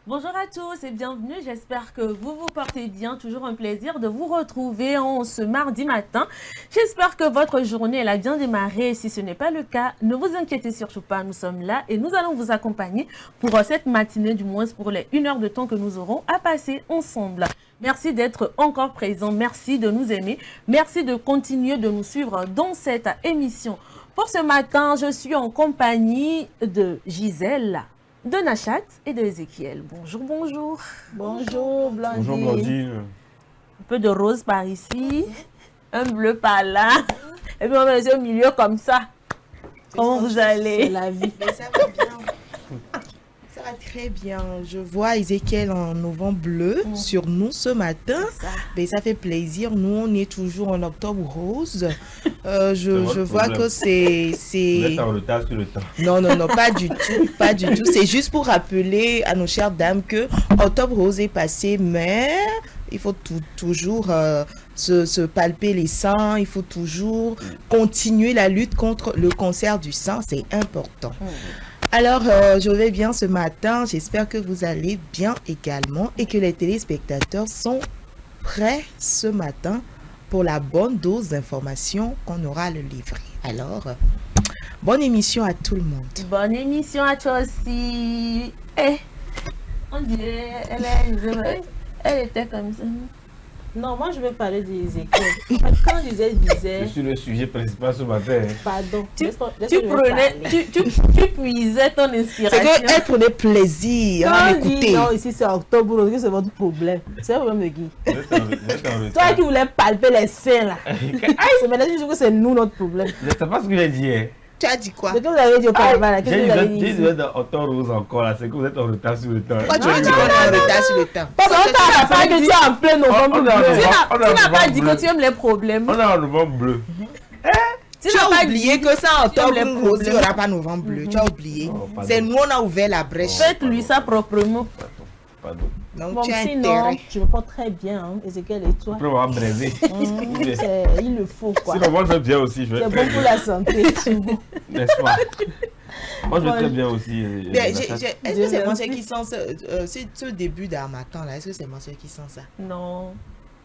Bonjour à tous et bienvenue, j'espère que vous vous portez bien, toujours un plaisir de vous retrouver en ce mardi matin. J'espère que votre journée elle a bien démarré, si ce n'est pas le cas, ne vous inquiétez surtout pas, nous sommes là et nous allons vous accompagner pour cette matinée, du moins pour les 1 heure de temps que nous aurons à passer ensemble. Merci d'être encore présent, merci de nous aimer, merci de continuer de nous suivre dans cette émission. Pour ce matin, je suis en compagnie de Gisèle, de Nachat et de Ézéchiel. Bonjour, bonjour. Bonjour Blandine. Bonjour Blandine. Un peu de rose par ici, un bleu par là, et puis on met au milieu comme ça. Comment vous allez? C'est la vie. Mais ça va bien. Ça va très bien. Je vois Ézéchiel en novembre bleu sur nous ce matin. Mais ça fait plaisir. Nous, on est toujours en octobre rose. Je vois que c'est... Vous êtes en retard sur le temps. Non, pas du tout. Pas du tout. C'est juste pour rappeler à nos chères dames que octobre rose est passé, mais il faut toujours se palper les seins. Il faut toujours continuer la lutte contre le cancer du sein. C'est important. Alors, je vais bien ce matin. J'espère que vous allez bien également et que les téléspectateurs sont prêts ce matin pour la bonne dose d'informations qu'on aura à le livrer. Alors, bonne émission à tout le monde. Bonne émission à toi aussi. On dirait, elle était comme ça. Non, moi je veux parler d'Ézéchiel. Quand Gisèle disait... Je suis le sujet principal ce matin. Pardon. Tu puisais ton inspiration. C'est qu'elle prenait plaisir à m'écouter. Non, ici c'est octobre, rose, c'est votre problème. C'est le problème de qui? Vous êtes en retard. Toi qui voulais palper les seins là. C'est maintenant que c'est nous notre problème. Je ne sais pas ce que j'ai dit. Hein. Tu as dit quoi? Ce que vous avez dit au Panama là, qu'est-ce que vous avez dit J'ai ici? dit dans octobre rose encore là, c'est que vous êtes en retard sur le temps. Pourquoi tu veux dire qu'on est en retard sur le temps? Parce qu'on t'a pas que tu es en plein novembre bleu. Tu n'as pas dit que tu aimes les problèmes. On est en novembre bleu. Tu as oublié que ça en octobre les rose, il n'y problèmes. aura pas novembre bleu. Tu as oublié. Oh, pardon. C'est nous, on a ouvert la brèche. Faites-lui ça proprement. Pardon. Donc, Bon, tu as sinon, intérêt. je me porte très bien, hein, Ézéchiel et toi. Après m'avoir braisé. Il le faut quoi. Sinon, moi je vais bien aussi. Je vais C'est très bon pour bien. la santé, souvent. N'est-ce pas? Moi je vais très bien aussi. Mais Nachat. est-ce que c'est moi celle qui sent ce début d'Harmattan là? Est-ce que c'est moi celle qui sent ça? Non.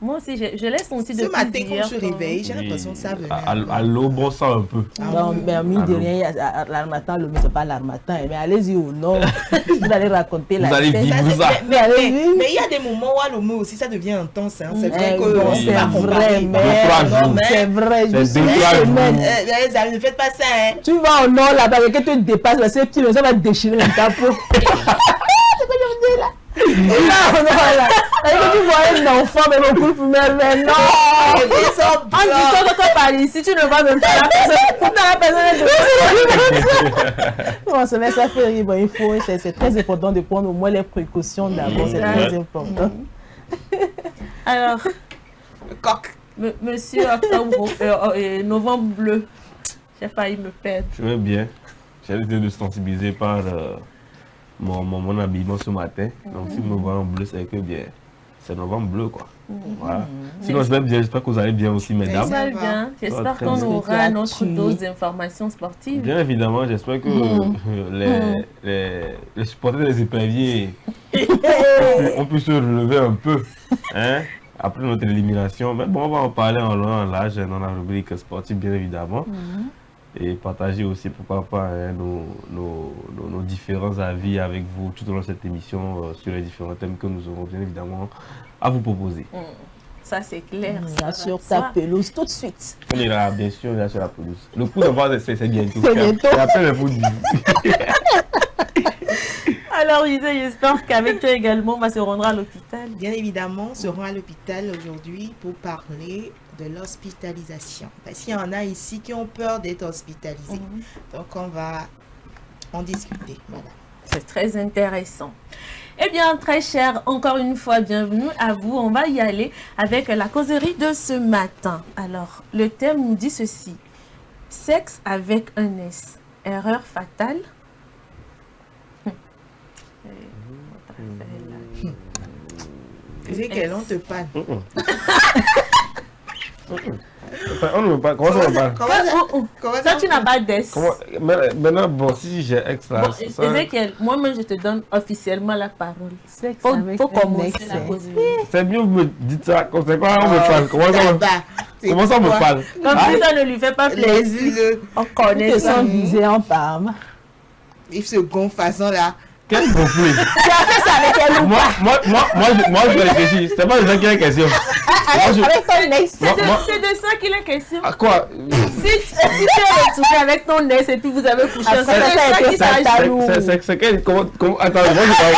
Moi aussi, je l'ai senti Ce depuis matin, quand hier, je me réveille, j'ai Oui. l'impression que ça venait. À l'aube, on sent un peu. Non, mais mine de rien, l'Harmattan, le c'est pas l'Harmattan. Mais allez-y au nord, vous allez raconter la Vous allez scène. vivre c'est- ça. Mais allez-y. Mais il y a des moments où à l'homme aussi ça devient intense. Hein. C'est vrai que Bon, on c'est peut pas vrai, comparer. mais trois jours. Non, mais- c'est vrai, C'est je suis deux, une trois semaine. jours. Les amis, ne faites pas ça. Hein. Tu vas au nord là-bas, quelqu'un te dépasse, là, c'est petit, ça va déchirer le capot. C'est quoi je me dis là? Non, là. Est-ce que tu vois un enfant, mais beaucoup plus mais non! Ils sont On dit blancs. que par ici, tu ne vas même pas la personne. Non, c'est vrai, ça fait rire. Bon, c'est très important de prendre au moins les précautions d'abord, c'est très important. Alors, Coq. monsieur Octobre, novembre bleu, j'ai failli me perdre. Je vais bien. J'ai été de sensibiliser par mon habillement ce matin. Donc si vous me voyez en bleu, c'est que bien. C'est novembre bleu quoi. Voilà. Sinon je vais bien, j'espère que vous allez bien aussi mesdames. Ça va bien. J'espère très qu'on bien. aura notre Tu- dose d'informations sportives. Bien évidemment, j'espère que les supporters des éperviers ont pu se relever un peu hein, après notre élimination. Mais bon, on va en parler en long et en large dans la rubrique sportive bien évidemment. Et partager aussi, pourquoi pas, hein, nos différents avis avec vous tout au long de cette émission sur les différents thèmes que nous aurons bien évidemment à vous proposer. Ça, c'est clair. Là, ça sur va de ta soi. pelouse tout de suite. On ira bien sûr on ira sur la pelouse. Le coup d'envoi, c'est bientôt. C'est bientôt. Et après le foot. Alors, Lisa, j'espère qu'avec toi également, on va se rendre à l'hôpital. Bien évidemment, on sera à l'hôpital aujourd'hui pour parler de l'hospitalisation. Parce qu'il y en a ici qui ont peur d'être hospitalisés. Donc, on va en discuter. Voilà. C'est très intéressant. Eh bien, très cher, encore une fois, bienvenue à vous. On va y aller avec la causerie de ce matin. Alors, le thème nous dit ceci. Sexe avec un S. Erreur fatale. C'est qu'elle on te parle. On ne veut pas. Comment ça, on parle? Ça, tu n'as pas d'ess. Maintenant, bon, si j'ai ex là. Bon, Ezekiel, moi-même, je te donne officiellement la parole. Faut commencer la cause. C'est mieux que vous me dites ça. C'est quoi on me parle? Comment ça on me parle? Comme si ça ne lui fait pas plaisir. On connaît Ils ça. sont visés en Parme. Il se gonfle façon là. Quel conflit? Tu as fait ça avec elle ou pas? Moi, je réfléchis. C'est pas de ça qu'il est question. Avec ton ex. C'est de ça qu'il est question. À quoi? Si tu es retrouvé avec ton ex et puis vous avez couché ensemble, c'est ça qui s'agit. C'est quel. Attends, moi je parle.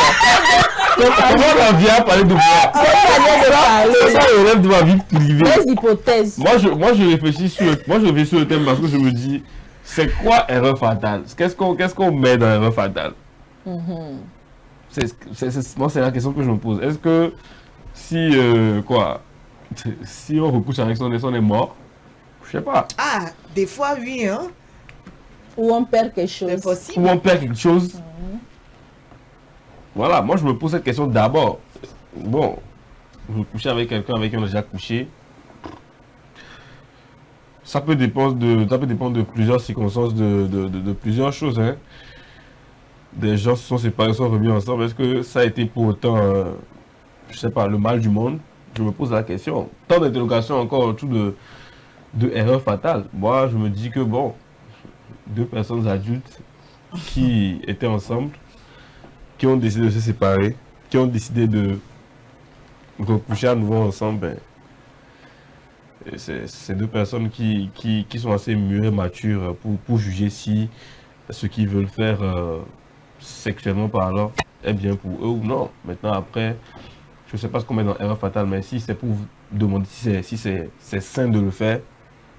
Comment on vient parler de moi? C'est une manière de parler. Ça relève de ma vie privée. Les hypothèses. Moi, je réfléchis sur le thème parce que je me dis, c'est quoi erreur fatale? Qu'est-ce qu'on met dans erreur fatale? Moi, c'est la question que je me pose. Est-ce que si, si on recouche avec son ex, on est mort? Je sais pas. Ah, des fois, oui, hein. Ou on perd quelque chose. C'est possible. Ou on perd quelque chose. Voilà, moi, je me pose cette question d'abord. Bon, vous couchez avec quelqu'un avec qui on a déjà couché. Ça peut dépendre de plusieurs circonstances, de plusieurs choses. Hein. Des gens se sont séparés, sont remis ensemble. Est-ce que ça a été pour autant, je sais pas, le mal du monde? Je me pose la question. Tant d'interrogations encore autour de erreurs fatales. Moi, je me dis que bon, deux personnes adultes qui étaient ensemble, qui ont décidé de se séparer, qui ont décidé de recoucher à nouveau ensemble, ben, c'est deux personnes qui sont assez mûres et matures pour juger si ce qu'ils veulent faire sexuellement parlant est bien pour eux ou non. Maintenant, après, je ne sais pas ce qu'on met dans erreur fatale, mais si c'est pour vous demander si c'est sain de le faire,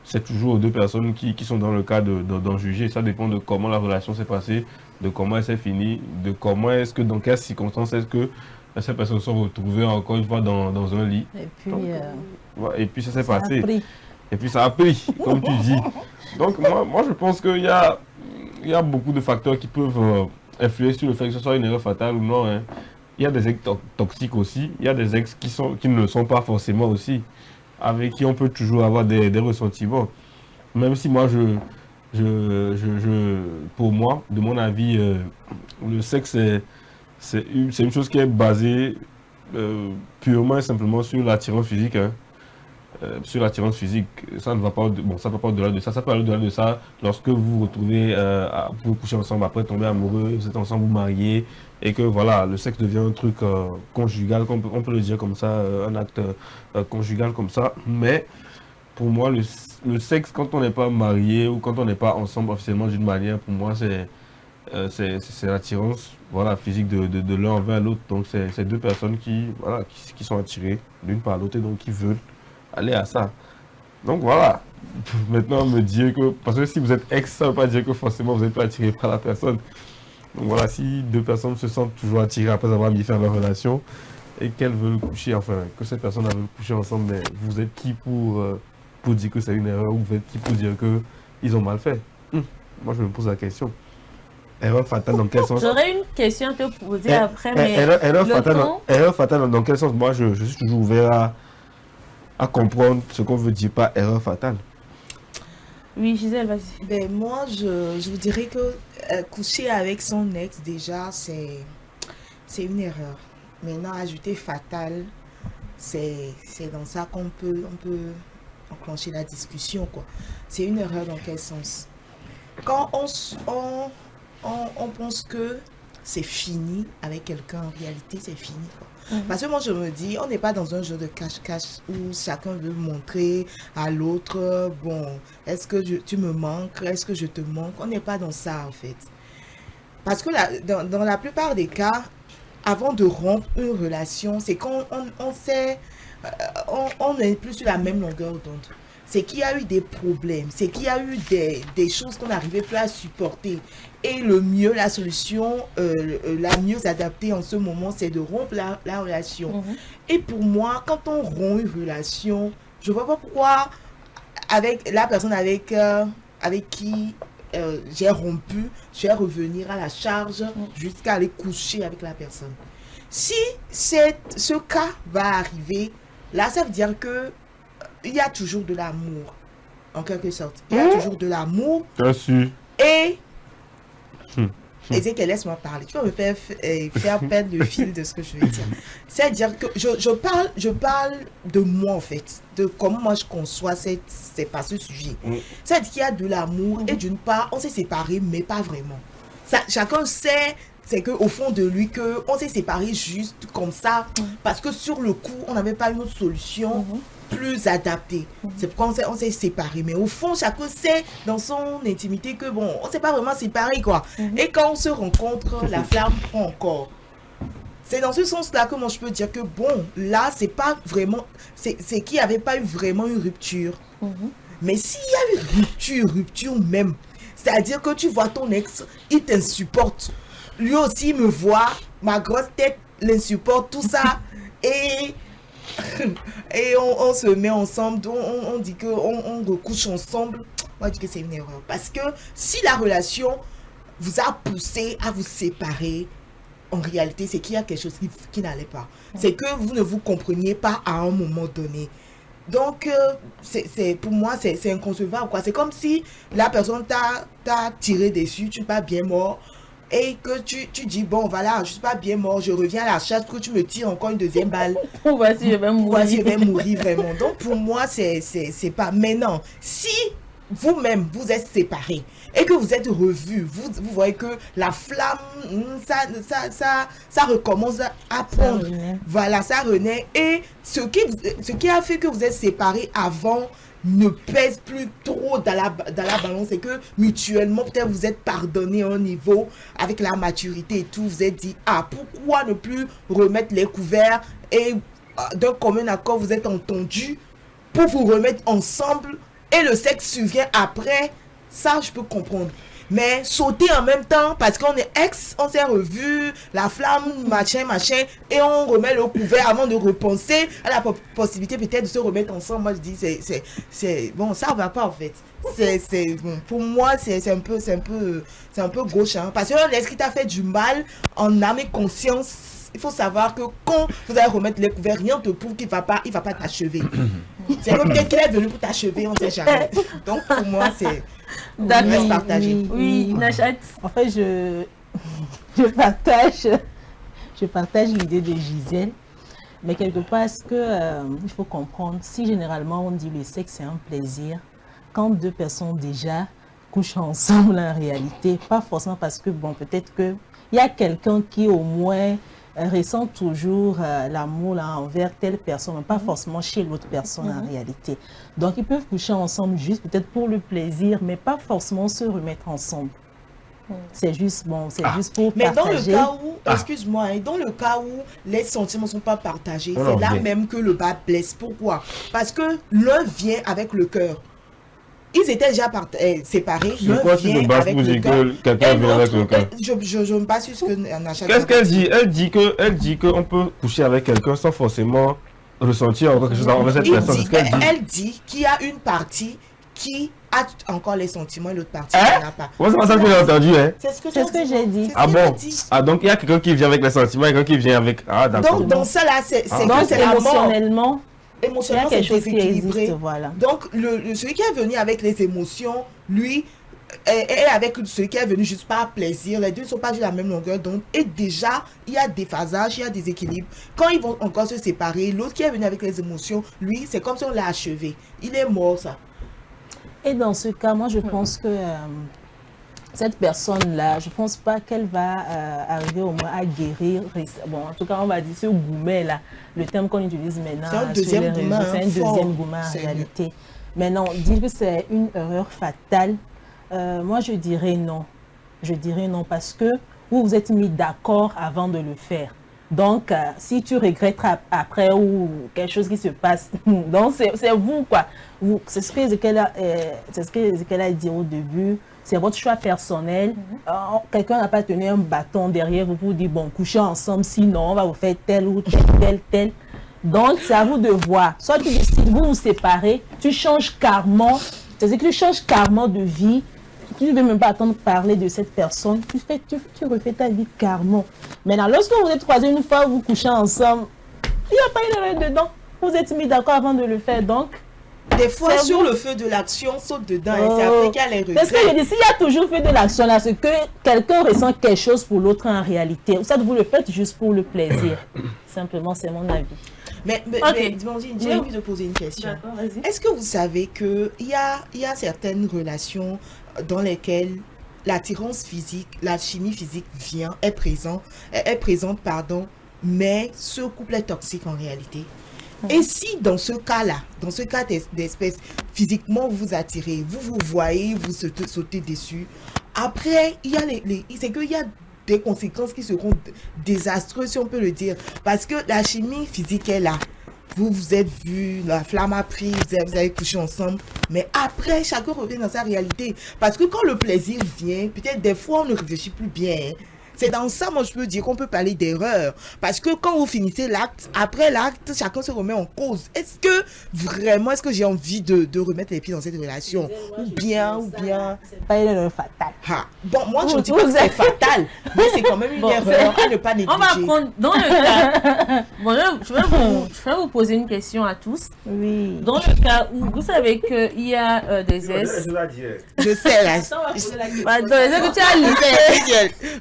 c'est toujours deux personnes qui sont dans le cas d'en juger. Ça dépend de comment la relation s'est passée, de comment elle s'est finie, de comment est-ce que, dans quelles circonstances est-ce que ces personnes se sont retrouvées encore une fois dans un lit. Et puis, Donc, et puis ça s'est ça a passé. pris. Et puis ça a pris, comme tu dis. Donc moi je pense qu'il y a beaucoup de facteurs qui peuvent influer sur le fait que ce soit une erreur fatale ou non. Hein. Il y a des ex toxiques aussi. Il y a des ex qui ne le sont pas forcément aussi. Avec qui on peut toujours avoir des ressentiments. Même si moi, pour moi, de mon avis, le sexe, c'est une chose qui est basée purement et simplement sur l'attirance physique. Hein. Sur l'attirance physique, ça ne va pas, ça ne va pas au-delà de ça. Ça peut aller au-delà de ça lorsque vous vous retrouvez vous coucher ensemble, après tomber amoureux, vous êtes ensemble, vous mariez, et que voilà, le sexe devient un truc conjugal, on peut le dire comme ça, un acte conjugal comme ça. Mais pour moi, le sexe, quand on n'est pas marié ou quand on n'est pas ensemble officiellement d'une manière, pour moi, c'est l'attirance, voilà, physique de l'un envers l'autre. Donc c'est deux personnes qui sont attirées l'une par l'autre et donc qui veulent aller à ça. Donc voilà. Maintenant, me dire que... Parce que si vous êtes ex, ça ne veut pas dire que forcément vous n'êtes pas attiré par la personne. Donc voilà, si deux personnes se sentent toujours attirées après avoir mis fin à leur relation et qu'elles veulent coucher, enfin, que ces personnes veulent coucher ensemble, mais vous êtes qui pour dire que c'est une erreur ou vous êtes qui pour dire qu'ils ont mal fait? Moi, je me pose la question. Erreur fatale dans quel sens? J'aurais une question à te poser après, mais... Erreur fatale dans quel sens? Moi, je suis toujours ouvert à comprendre ce qu'on veut dire par erreur fatale. Oui, Gisèle, vas-y. Ben, moi, je vous dirais que coucher avec son ex, déjà, c'est une erreur. Maintenant, ajouter fatale, c'est dans ça qu'on peut enclencher la discussion, quoi. C'est une erreur dans quel sens? Quand on pense que c'est fini avec quelqu'un, en réalité, c'est fini, quoi. Parce que moi, je me dis, on n'est pas dans un jeu de cache-cache où chacun veut montrer à l'autre, bon, est-ce que tu me manques, est-ce que je te manque? On n'est pas dans ça, en fait. Parce que dans la plupart des cas, avant de rompre une relation, c'est qu'on sait, on n'est plus sur la même longueur d'onde. C'est qu'il y a eu des problèmes, c'est qu'il y a eu des choses qu'on n'arrivait plus à supporter. Et le mieux, la solution, la mieux adaptée en ce moment, c'est de rompre la relation. Et pour moi, quand on rompt une relation, je ne vois pas pourquoi, avec la personne avec qui j'ai rompu, je vais revenir à la charge jusqu'à aller coucher avec la personne. Si ce cas va arriver, là, ça veut dire que il y a toujours de l'amour, en quelque sorte. Il y a toujours de l'amour. Bien sûr. Et Ezekiel, laisse-moi parler. Tu vas me faire perdre le fil de ce que je veux dire. C'est-à-dire que je parle de moi, en fait. De comment moi je conçois ce sujet. C'est-à-dire qu'il y a de l'amour et d'une part, on s'est séparés, mais pas vraiment. Chacun sait, c'est qu'au fond de lui, on s'est séparés juste comme ça. Parce que sur le coup, on n'avait pas une autre solution plus adaptée. C'est pourquoi on s'est séparés. Mais au fond, chacun sait dans son intimité que bon, on ne s'est pas vraiment séparés, quoi. Et quand on se rencontre, la flamme prend encore. C'est dans ce sens-là que moi je peux dire que bon, là, c'est pas vraiment. C'est qu'il n'y avait pas eu vraiment une rupture. Mais s'il y a eu rupture même, c'est-à-dire que tu vois ton ex, il t'insupporte. Lui aussi me voit, ma grosse tête l'insupporte, tout ça. Et on se met ensemble, on dit qu'on recouche ensemble. Moi, je dis que c'est une erreur. Parce que si la relation vous a poussé à vous séparer, en réalité, c'est qu'il y a quelque chose qui n'allait pas. C'est que vous ne vous compreniez pas à un moment donné. Donc, pour moi, c'est inconcevable, quoi. C'est comme si la personne t'a tiré dessus, tu n'es pas bien mort. Et que tu dis, bon, voilà, je ne suis pas bien mort, je reviens à la chasse, que tu me tires encore une deuxième balle. Voici, je vais mourir. Voici, je vais mourir, vraiment. Donc, pour moi, c'est pas... Mais non, si vous-même, vous êtes séparés et que vous êtes revus, vous voyez que la flamme, ça recommence à prendre. Voilà, ça renaît. Et ce qui a fait que vous êtes séparés avant ne pèse plus trop dans la balance, c'est que mutuellement peut-être vous êtes pardonné à un niveau avec la maturité et tout, vous êtes dit pourquoi ne plus remettre les couverts et d'un commun accord vous êtes entendu pour vous remettre ensemble et le sexe survient après. Ça je peux comprendre. Mais sauter en même temps, parce qu'on est ex, on s'est revu, la flamme, machin, et on remet le couvert avant de repenser à la possibilité peut-être de se remettre ensemble. Moi, je dis, c'est bon, ça va pas en fait. Bon, pour moi, c'est un peu gauche, hein, parce que l'esprit t'a fait du mal en âme et conscience. Il faut savoir que quand vous allez remettre les couverts, rien ne te prouve qu'il va pas t'achever. C'est comme peut-être qu'il est venu pour t'achever, on ne sait jamais. Donc pour moi, c'est... D'accord. Partager. Oui, Nachat. En fait, je partage l'idée de Gisèle, mais quelque part, est-ce que il faut comprendre, si généralement on dit le sexe c'est un plaisir, quand deux personnes déjà couchent ensemble en réalité, pas forcément parce que, bon, peut-être qu'il y a quelqu'un qui au moins ressent toujours l'amour là, envers telle personne, mais pas forcément chez l'autre personne en réalité. Donc ils peuvent coucher ensemble juste peut-être pour le plaisir, mais pas forcément se remettre ensemble. C'est juste bon, c'est juste pour mais partager. Dans le cas où, excuse-moi, hein, dans le cas où les sentiments ne sont pas partagés, c'est là même que le bas blesse. Pourquoi? Parce que l'un vient avec le cœur. Ils étaient déjà séparés. Pourquoi tu te bats pour dire que quelqu'un vient avec le cœur? Je me bats sur ce que Nachat. Qu'est-ce qu'elle dit? Elle dit qu'on peut coucher avec quelqu'un sans forcément ressentir encore quelque chose envers cette personne. Elle dit qu'il y a une partie qui a encore les sentiments et l'autre partie qui n'en a pas. Moi, c'est pas ça que j'ai entendu. Hein? C'est ce que j'ai dit. Ah bon? Donc il y a quelqu'un qui vient avec les sentiments et quelqu'un qui vient avec... Ah d'accord. Donc dans ça là, c'est la mort. Émotionnellement, c'est déséquilibré. Existe, voilà. Donc, celui qui est venu avec les émotions, lui, est avec celui qui est venu juste par plaisir. Les deux ne sont pas sur la même longueur d'onde. Et déjà, il y a des phasages, il y a des équilibres. Quand ils vont encore se séparer, l'autre qui est venu avec les émotions, lui, c'est comme si on l'a achevé. Il est mort, ça. Et dans ce cas, moi, je pense que cette personne-là, je ne pense pas qu'elle va arriver au moins à guérir. Bon, en tout cas, on va dire ce gourmet-là, le terme qu'on utilise maintenant sur les réseaux, c'est un deuxième gourmet en réalité. Mais non, dire que c'est une erreur fatale, moi je dirais non. Je dirais non parce que vous vous êtes mis d'accord avant de le faire. Donc, si tu regrettes après ou quelque chose qui se passe, donc c'est vous quoi. C'est ce que Ezekiel a dit au début. C'est votre choix personnel. Quelqu'un n'a pas tenu un bâton derrière vous pour dire, bon, couchez ensemble, sinon on va vous faire tel ou tel. Donc, c'est à vous de voir. Soit tu décides, vous séparez, tu changes carrément, c'est-à-dire que tu changes carrément de vie. Tu ne veux même pas attendre parler de cette personne. Tu refais ta vie carrément. Maintenant, lorsque vous êtes croisés une fois, vous couchez ensemble, il n'y a pas une erreur dedans. Vous êtes mis d'accord avant de le faire, donc des fois, C'est sur vous. le feu de l'action, saute dedans. Et c'est après qu'il y a les Parce que je regrets. dis, s'il y a toujours fait de l'action là, c'est que quelqu'un ressent quelque chose pour l'autre en réalité. Ça, vous le faites juste pour le plaisir. Simplement, c'est mon avis. Mais Ok. Dimandine, j'ai Oui. envie de poser une question. D'accord, vas-y. Est-ce que vous savez qu'il y a certaines relations dans lesquelles l'attirance physique, la chimie physique est présente, mais ce couple est toxique en réalité? Et si dans ce cas-là, dans ce cas d'espèce, physiquement vous vous attirez, vous vous voyez, vous sautez dessus, après, c'est qu'il y a des conséquences qui seront désastreuses, si on peut le dire. Parce que la chimie physique est là. Vous vous êtes vus, la flamme a pris, vous avez couché ensemble. Mais après, chacun revient dans sa réalité. Parce que quand le plaisir vient, peut-être des fois, on ne réfléchit plus bien. C'est dans ça, moi, je peux dire qu'on peut parler d'erreur. Parce que quand vous finissez l'acte, après l'acte, chacun se remet en cause. Est-ce que j'ai envie de remettre les pieds dans cette relation? Ou bien... C'est pas une erreur fatale. Ah. Bon, moi, je ne dis Vous pas que c'est êtes- fatal, mais c'est quand même une Bon, erreur à ne pas négliger. On va prendre dans le cas. Bon, je vais vous poser une question à tous. Oui. Dans le cas où vous savez qu'il y a des S. Je sais, là. Pardon, est-ce que tu as listé,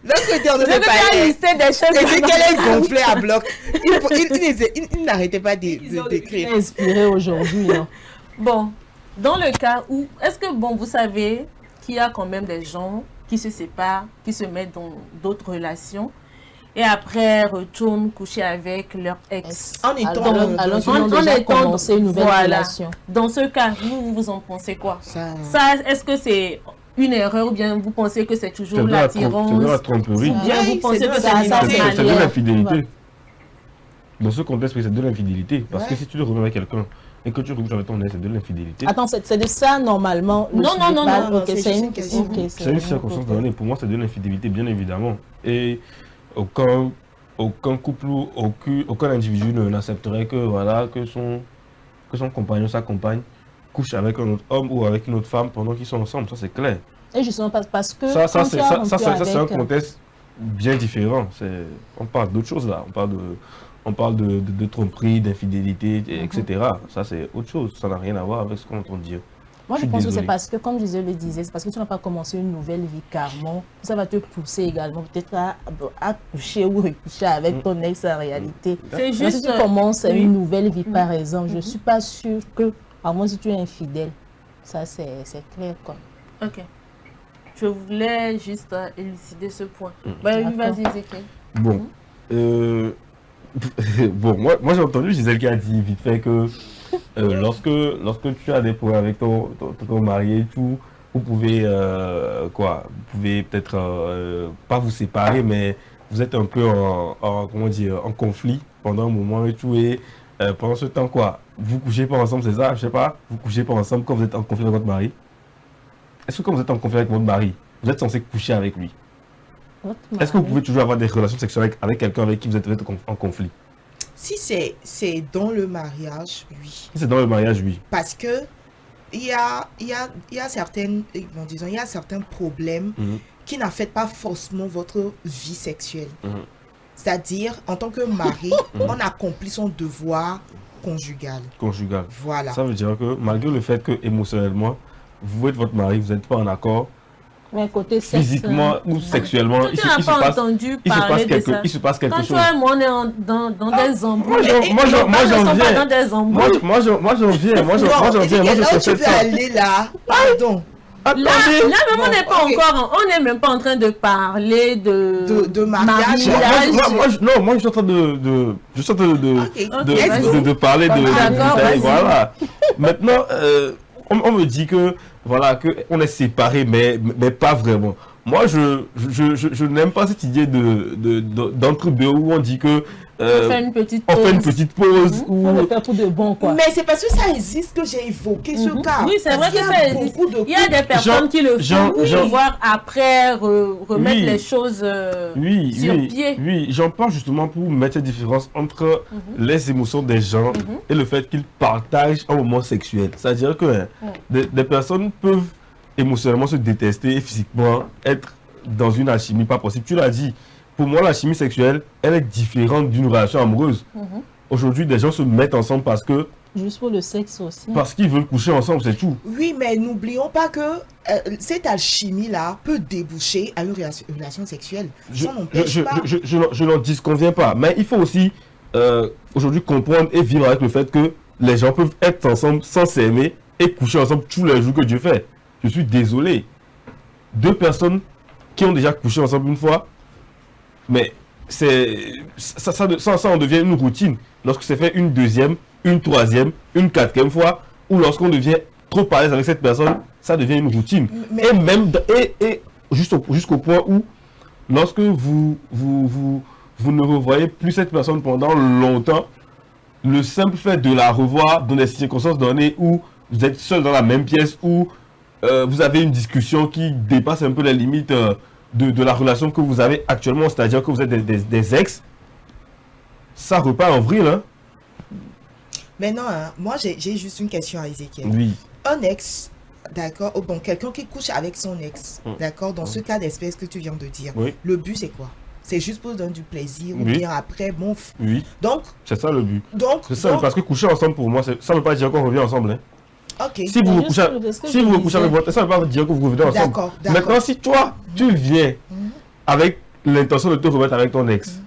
L'autre côté, on ne est-ce sait que pas. tu as listé des choses Et c'est qu'elle est gonflée à bloc. Il n'arrêtait pas d'écrire. Inspiré aujourd'hui. Hein. Bon, dans le cas où, est-ce que, bon, vous savez qu'il y a quand même des gens qui se séparent, qui se mettent dans d'autres relations et après retournent coucher avec leur ex. En étant Alors qu'ils en- ont en déjà étant- commencé une nouvelle voilà. relation. Dans ce cas, vous en pensez quoi? ça. Ça, est-ce que c'est une erreur ou bien vous pensez que c'est C'est toujours de la l'attirance? tromperie. Ou bien Oui, vous pensez c'est de que la c'est tromperie. C'est de manière. l'infidélité. Dans ce contexte, c'est de l'infidélité. Parce que Ouais. si tu le remets avec quelqu'un et que tu recouches avec ton ex, c'est de l'infidélité. Attends, c'est de ça normalement. le Non, sujet non, non, parle. non, Ok, c'est c'est juste une une question. ok, C'est une circonstance donnée. Pour moi, c'est de l'infidélité, bien évidemment. Et aucun couple ou aucun individu n'accepterait que, voilà, que son compagnon, sa compagne, couche avec un autre homme ou avec une autre femme pendant qu'ils sont ensemble. Ça, c'est clair. Et justement parce que Ça, quand tu as rompu c'est un avec, contexte bien différent. On parle d'autre chose là. On parle de tromperie, d'infidélité, etc. Ça, c'est autre chose. Ça n'a rien à voir avec ce qu'on entend dire. moi je je suis pense que c'est désolé. parce que, comme je le disais, c'est parce que tu n'as pas commencé une nouvelle vie carrément. Ça va te pousser également peut-être à coucher ou recoucher avec ton ex en réalité. C'est Mais si juste. tu commences oui. une nouvelle vie par exemple, je ne suis pas sûre que, à moins si tu es infidèle, ça c'est clair quoi. Ok. Je voulais juste élucider ce point. Bah, oui, D'accord. vas-y, Ezekiel. Bon. Bon, moi j'ai entendu Gisèle qui a dit vite fait que lorsque tu as des problèmes avec ton mari et tout, vous pouvez vous pouvez peut-être pas vous séparer, mais vous êtes un peu en conflit pendant un moment et tout, et pendant ce temps vous couchez pas ensemble, c'est ça, je sais pas, vous couchez pas ensemble quand vous êtes en conflit avec votre mari. Est-ce que quand vous êtes en conflit avec votre mari, vous êtes censé coucher avec lui? Est-ce que vous pouvez toujours avoir des relations sexuelles avec quelqu'un avec qui vous êtes en conflit? Si c'est dans le mariage, oui. Si c'est dans le mariage, oui. Parce que il y a certains problèmes Mhm. qui n'affectent pas forcément votre vie sexuelle. Mhm. C'est-à-dire, en tant que mari, on accomplit son devoir conjugal. Conjugal. Voilà. Ça veut dire que malgré le fait que émotionnellement, vous êtes votre mari, vous n'êtes pas en accord, Mais côté sexe, physiquement ou sexuellement, Toi, tu n'as pas entendu parler de ça. il se passe quelque Quand chose. toi et moi, on est dans des embrouilles. Moi, j'en Nous ne sommes pas dans viens. des embrouilles. Moi, j'en viens. Moi, je Là où tu fais veux ça. aller là, pardon, Là, Attendez. même on n'est pas ok. encore, on n'est même pas en train de parler De mariage. Moi, je suis en train de parler de D'accord, détails, vas-y. voilà. Maintenant, on me dit que voilà on est séparés, mais pas vraiment. Moi, je n'aime pas cette idée d'entre deux où on dit que On fait une petite on fait une pause. petite pause faut ou le faire tout de bon quoi. Mais c'est parce que ça existe que j'ai évoqué ce cas. Oui, c'est Parce vrai que qu'il y a ça existe. beaucoup de Il y a des personnes qui le font pour pouvoir après remettre Oui. les choses sur pied. Oui, j'en parle justement pour mettre cette différence entre les émotions des gens et le fait qu'ils partagent un moment sexuel. C'est-à-dire que des personnes peuvent émotionnellement se détester et physiquement être dans une alchimie pas possible. Tu l'as dit, pour moi, la chimie sexuelle, elle est différente d'une relation amoureuse. Aujourd'hui, des gens se mettent ensemble parce que Juste pour le sexe aussi. Parce qu'ils veulent coucher ensemble, c'est tout. Oui, mais n'oublions pas que cette alchimie-là peut déboucher à une relation sexuelle. Ça n'empêche pas. Je n'en disconviens pas. Mais il faut aussi aujourd'hui comprendre et vivre avec le fait que les gens peuvent être ensemble sans s'aimer et coucher ensemble tous les jours que Dieu fait. Je suis désolé. 2 personnes qui ont déjà couché ensemble une fois, mais ça en devient une routine. Lorsque c'est fait une deuxième, une troisième, une quatrième fois, ou lorsqu'on devient trop à l'aise avec cette personne, ça devient une routine. Mais... Et même jusqu'au point où, lorsque vous ne revoyez plus cette personne pendant longtemps, le simple fait de la revoir dans des circonstances données où vous êtes seul dans la même pièce, où vous avez une discussion qui dépasse un peu les limites de la relation que vous avez actuellement, c'est-à-dire que vous êtes des ex, ça repart en vrille, hein. Mais non, hein, moi j'ai juste une question à Ezekiel. Oui. Un ex, d'accord, oh, bon, quelqu'un qui couche avec son ex, d'accord, dans ce cas d'espèce que tu viens de dire, Oui. le but c'est quoi? C'est juste pour donner du plaisir ou Oui. bien après, bon. Oui, Donc, c'est ça le but. C'est ça, donc, parce que coucher ensemble pour moi, ça ne veut pas dire qu'on revient ensemble, hein. ok. Si vous juste couchez ce que je avec disais. votre, ça ne veut pas dire que vous revenez ensemble. D'accord. Maintenant, si toi, tu viens avec l'intention de te remettre avec ton ex,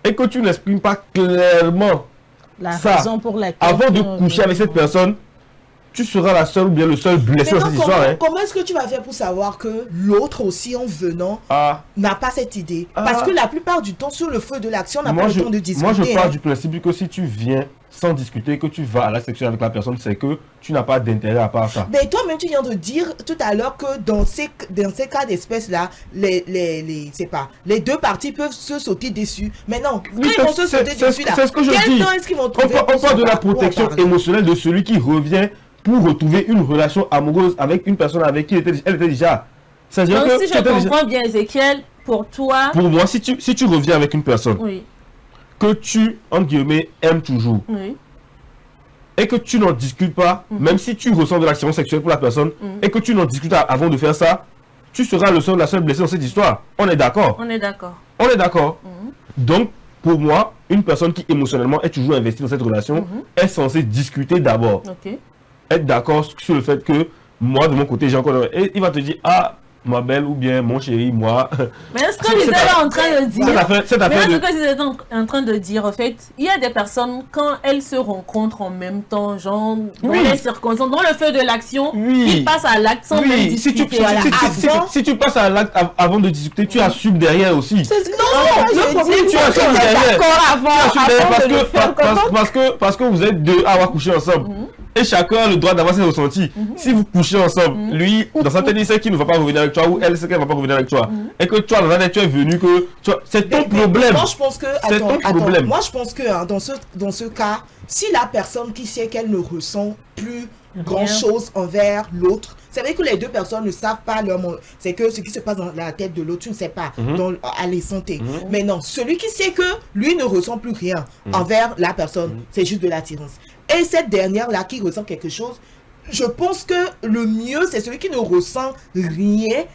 et que tu n'exprimes pas clairement La ça, raison pour laquelle... avant de coucher avec cette personne, tu seras la seule ou bien le seul blessé dans cette histoire, hein. Comment est-ce que tu vas faire pour savoir que l'autre aussi, en venant, Ah, n'a pas cette idée? Ah. Parce que la plupart du temps, sur le feu de l'action, on n'a pas le temps de discuter. moi, je pars hein. du principe que si tu viens sans discuter, que tu vas à la sexuelle avec la personne, c'est que tu n'as pas d'intérêt à part ça. Mais toi-même, tu viens de dire tout à l'heure que dans ces cas d'espèce-là, les 2 parties peuvent se sauter dessus. Mais non, quand ils vont se sauter dessus, là, c'est ce que je quel dis. temps est-ce qu'ils vont On trouver parle de la pour en protection parler? émotionnelle de celui qui revient pour retrouver une relation amoureuse avec une personne avec qui elle était déjà. C'est-à-dire Donc, que si je comprends bien, Ezekiel, pour toi... pour moi, si tu reviens avec une personne Oui, que tu, entre guillemets, aimes toujours, oui. et que tu n'en discutes pas, même si tu ressens de l'attirance sexuelle pour la personne, et que tu n'en discutes pas avant de faire ça, tu seras la seule blessée dans cette histoire. On est d'accord. On est d'accord. On est d'accord. Donc, pour moi, une personne qui émotionnellement est toujours investie dans cette relation est censée discuter d'abord. Ok. Être d'accord sur le fait que moi, de mon côté, j'ai encore... Et il va te dire, ah, ma belle ou bien mon chéri, moi... Mais est-ce que vous êtes en train de dire... Cette Mais affaire est-ce de... que vous êtes en train de dire, en fait, il y a des personnes, quand elles se rencontrent en même temps, genre, dans Oui. les circonstances, dans le feu de l'action, Oui. ils passent à l'acte sans même Oui, si discuter. Voilà. si tu passes à l'acte avant de discuter, tu assumes derrière aussi. Non, Le problème, tu assumes derrière. Tu assumes derrière parce que vous êtes 2 à avoir couché ensemble. Et chacun a le droit d'avoir ses ressentis. Si vous couchez ensemble, lui, dans sa tête, il sait qu'il ne va pas revenir avec toi, ou elle sait qu'elle ne va pas revenir avec toi. Et que toi, dans la tête, tu es venu que... C'est ton problème. Moi, je pense que... C'est ton problème. Moi, je pense que hein, dans ce cas, si la personne qui sait qu'elle ne ressent plus grand-chose envers l'autre, c'est vrai que les 2 personnes ne savent pas c'est que ce qui se passe dans la tête de l'autre, tu ne sais pas, à l'instant-T. Mais non, celui qui sait que lui ne ressent plus rien envers la personne, c'est juste de l'attirance. Et cette dernière-là qui ressent quelque chose, je pense que le mieux, c'est celui qui ne ressent rien,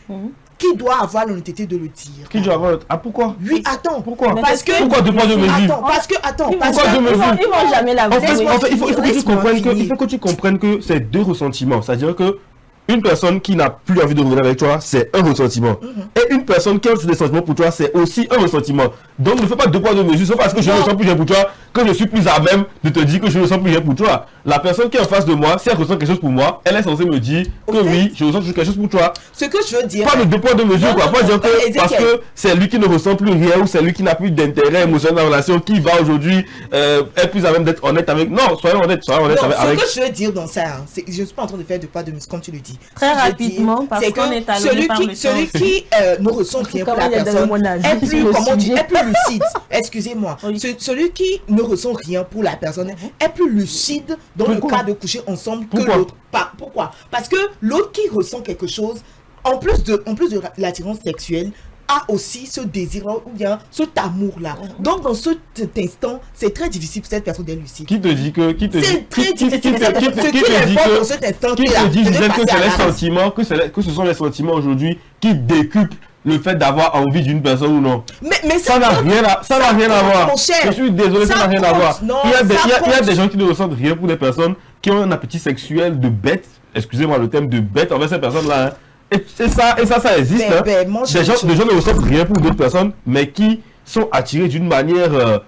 qui doit avoir l'honnêteté de le dire. Qui doit avoir... Ah, pourquoi? Oui, attends. Pourquoi? Parce que... Pourquoi 2 poids 2 mesures? Attends, parce que... Ils vont jamais la En fait, voir. il faut que tu comprennes que c'est 2 ressentiments. C'est-à-dire que une personne qui n'a plus envie de revenir avec toi, c'est un ressentiment. Et une personne qui a des sentiments pour toi, c'est aussi un ressentiment. Donc ne fais pas 2 poids 2 mesures. C'est parce que je ne ressens plus rien pour toi que je suis plus à même de te dire que je ne ressens plus rien pour toi. La personne qui est en face de moi, si elle ressent quelque chose pour moi, elle est censée me dire que oui, je ressens quelque chose pour toi. Ce que je veux dire... Pas de 2 poids 2 mesures, quoi. Pas dire que Ezekiel. parce que c'est lui qui ne ressent plus rien ou c'est lui qui n'a plus d'intérêt émotionnel dans la relation qui va aujourd'hui être plus à même d'être honnête avec... Non, soyons honnêtes Non, avec... ce que je veux dire dans ça, hein, je ne suis pas en train de faire 2 poids 2 mesures, comme tu le dis. Très Ce que je rapidement, dis, parce c'est qu'on que est allongé par le temps. celui qui ne ressent rien pour la Comment il y a personne mon avis est plus, sur le comment sujet. est plus lucide. Excusez-moi. Oui. Celui qui ne ressent rien pour la personne est plus lucide dans le Pourquoi? cas de coucher ensemble que Pourquoi? l'autre. Pourquoi? Parce que l'autre qui ressent quelque chose, en plus de l'attirance sexuelle, a aussi ce désir ou bien cet amour-là. Donc, dans cet instant, c'est très difficile pour cette personne d'être lucide. Qui te dit que... C'est très difficile. Qui te Ce dit qui importe dans que... cet instant, Qui te dit, c'est de Gisèle, que passer c'est à les l'acte. sentiments, que ce sont les sentiments aujourd'hui qui décuplent le fait d'avoir envie d'une personne ou non. Mais Ça n'a rien à voir. Mon cher. Je suis désolé, ça n'a rien à compte. voir. Non, Il y a compte. des gens qui ne ressentent rien pour des personnes qui ont un appétit sexuel de bête. Excusez-moi le terme de bête envers ces personnes-là. Hein. Et ça existe. Hein. Des gens ne ressentent rien pour d'autres personnes, mais qui sont attirés d'une manière,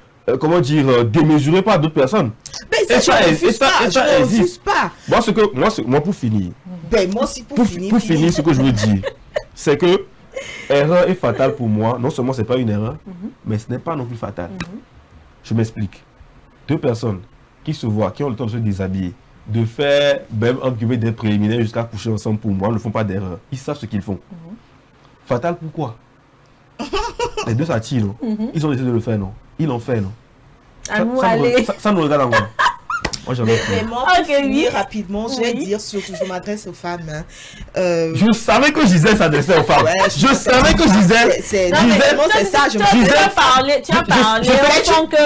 démesurée par d'autres personnes. Mais ça, je ne refuse pas. Moi, pour finir. Moi aussi, pour finir, ce que je veux dire, c'est que erreur est fatale pour moi. Non seulement c'est pas une erreur, mais ce n'est pas non plus fatal. Je m'explique. Deux personnes qui se voient, qui ont le temps de se déshabiller, de faire même entre guillemets des préliminaires jusqu'à coucher ensemble, pour moi, ne font pas d'erreur. Ils savent ce qu'ils font. Fatal pourquoi? Les deux s'attirent, non? Ils ont décidé de le faire, non? Ils l'ont fait, non? Ça nous regarde en moi. Moi, j'en ai fait. Mais moi, pour finir rapidement, je vais dire, surtout, je m'adresse aux femmes. Hein. Je savais que Gisèle s'adressait aux femmes. Ouais, je savais que Gisèle... c'est ça, je Tu as parlé en tant que...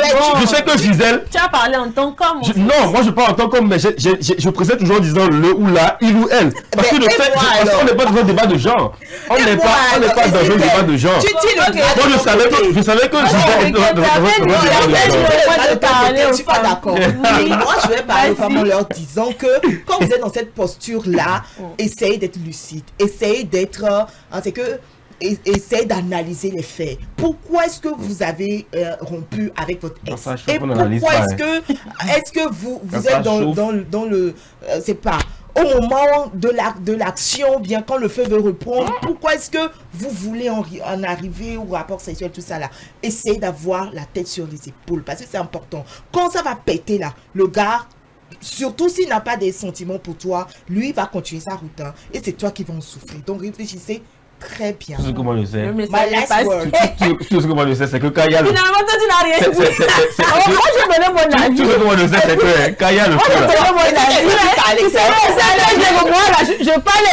Je sais que Gisèle... Tu as parlé en tant qu'homme. Non, moi je parle en tant qu'homme, mais je précède toujours en disant le ou la, il ou elle. Parce que le fait, on n'est pas dans un débat de genre. On n'est pas dans un débat de genre. Tu dis le Moi je savais que Gisèle... Je suis pas d'accord. Moi je vais parler aux femmes en leur disant que quand vous êtes dans cette posture-là, essayez d'être lucide, essayez d'être... Essayez d'analyser les faits. Pourquoi est-ce que vous avez rompu avec votre ex? Et pourquoi est-ce que vous êtes dans le... c'est pas... Au moment de l'action, bien quand le feu veut reprendre, pourquoi est-ce que vous voulez en arriver au rapport sexuel, tout ça là? Essayez d'avoir la tête sur les épaules, parce que c'est important. Quand ça va péter là, le gars, surtout s'il n'a pas des sentiments pour toi, lui va continuer sa route. Hein, et c'est toi qui vas en souffrir. Donc réfléchissez très bien. Tout ce que moi je sais. My last word. Tout ce que moi je sais, c'est que quand il y a le... Finalement, toi, tu n'as rien dit. Moi, j'ai donné mon avis. Tout ce que moi je sais, c'est que quand il y a le feu là... Je parle,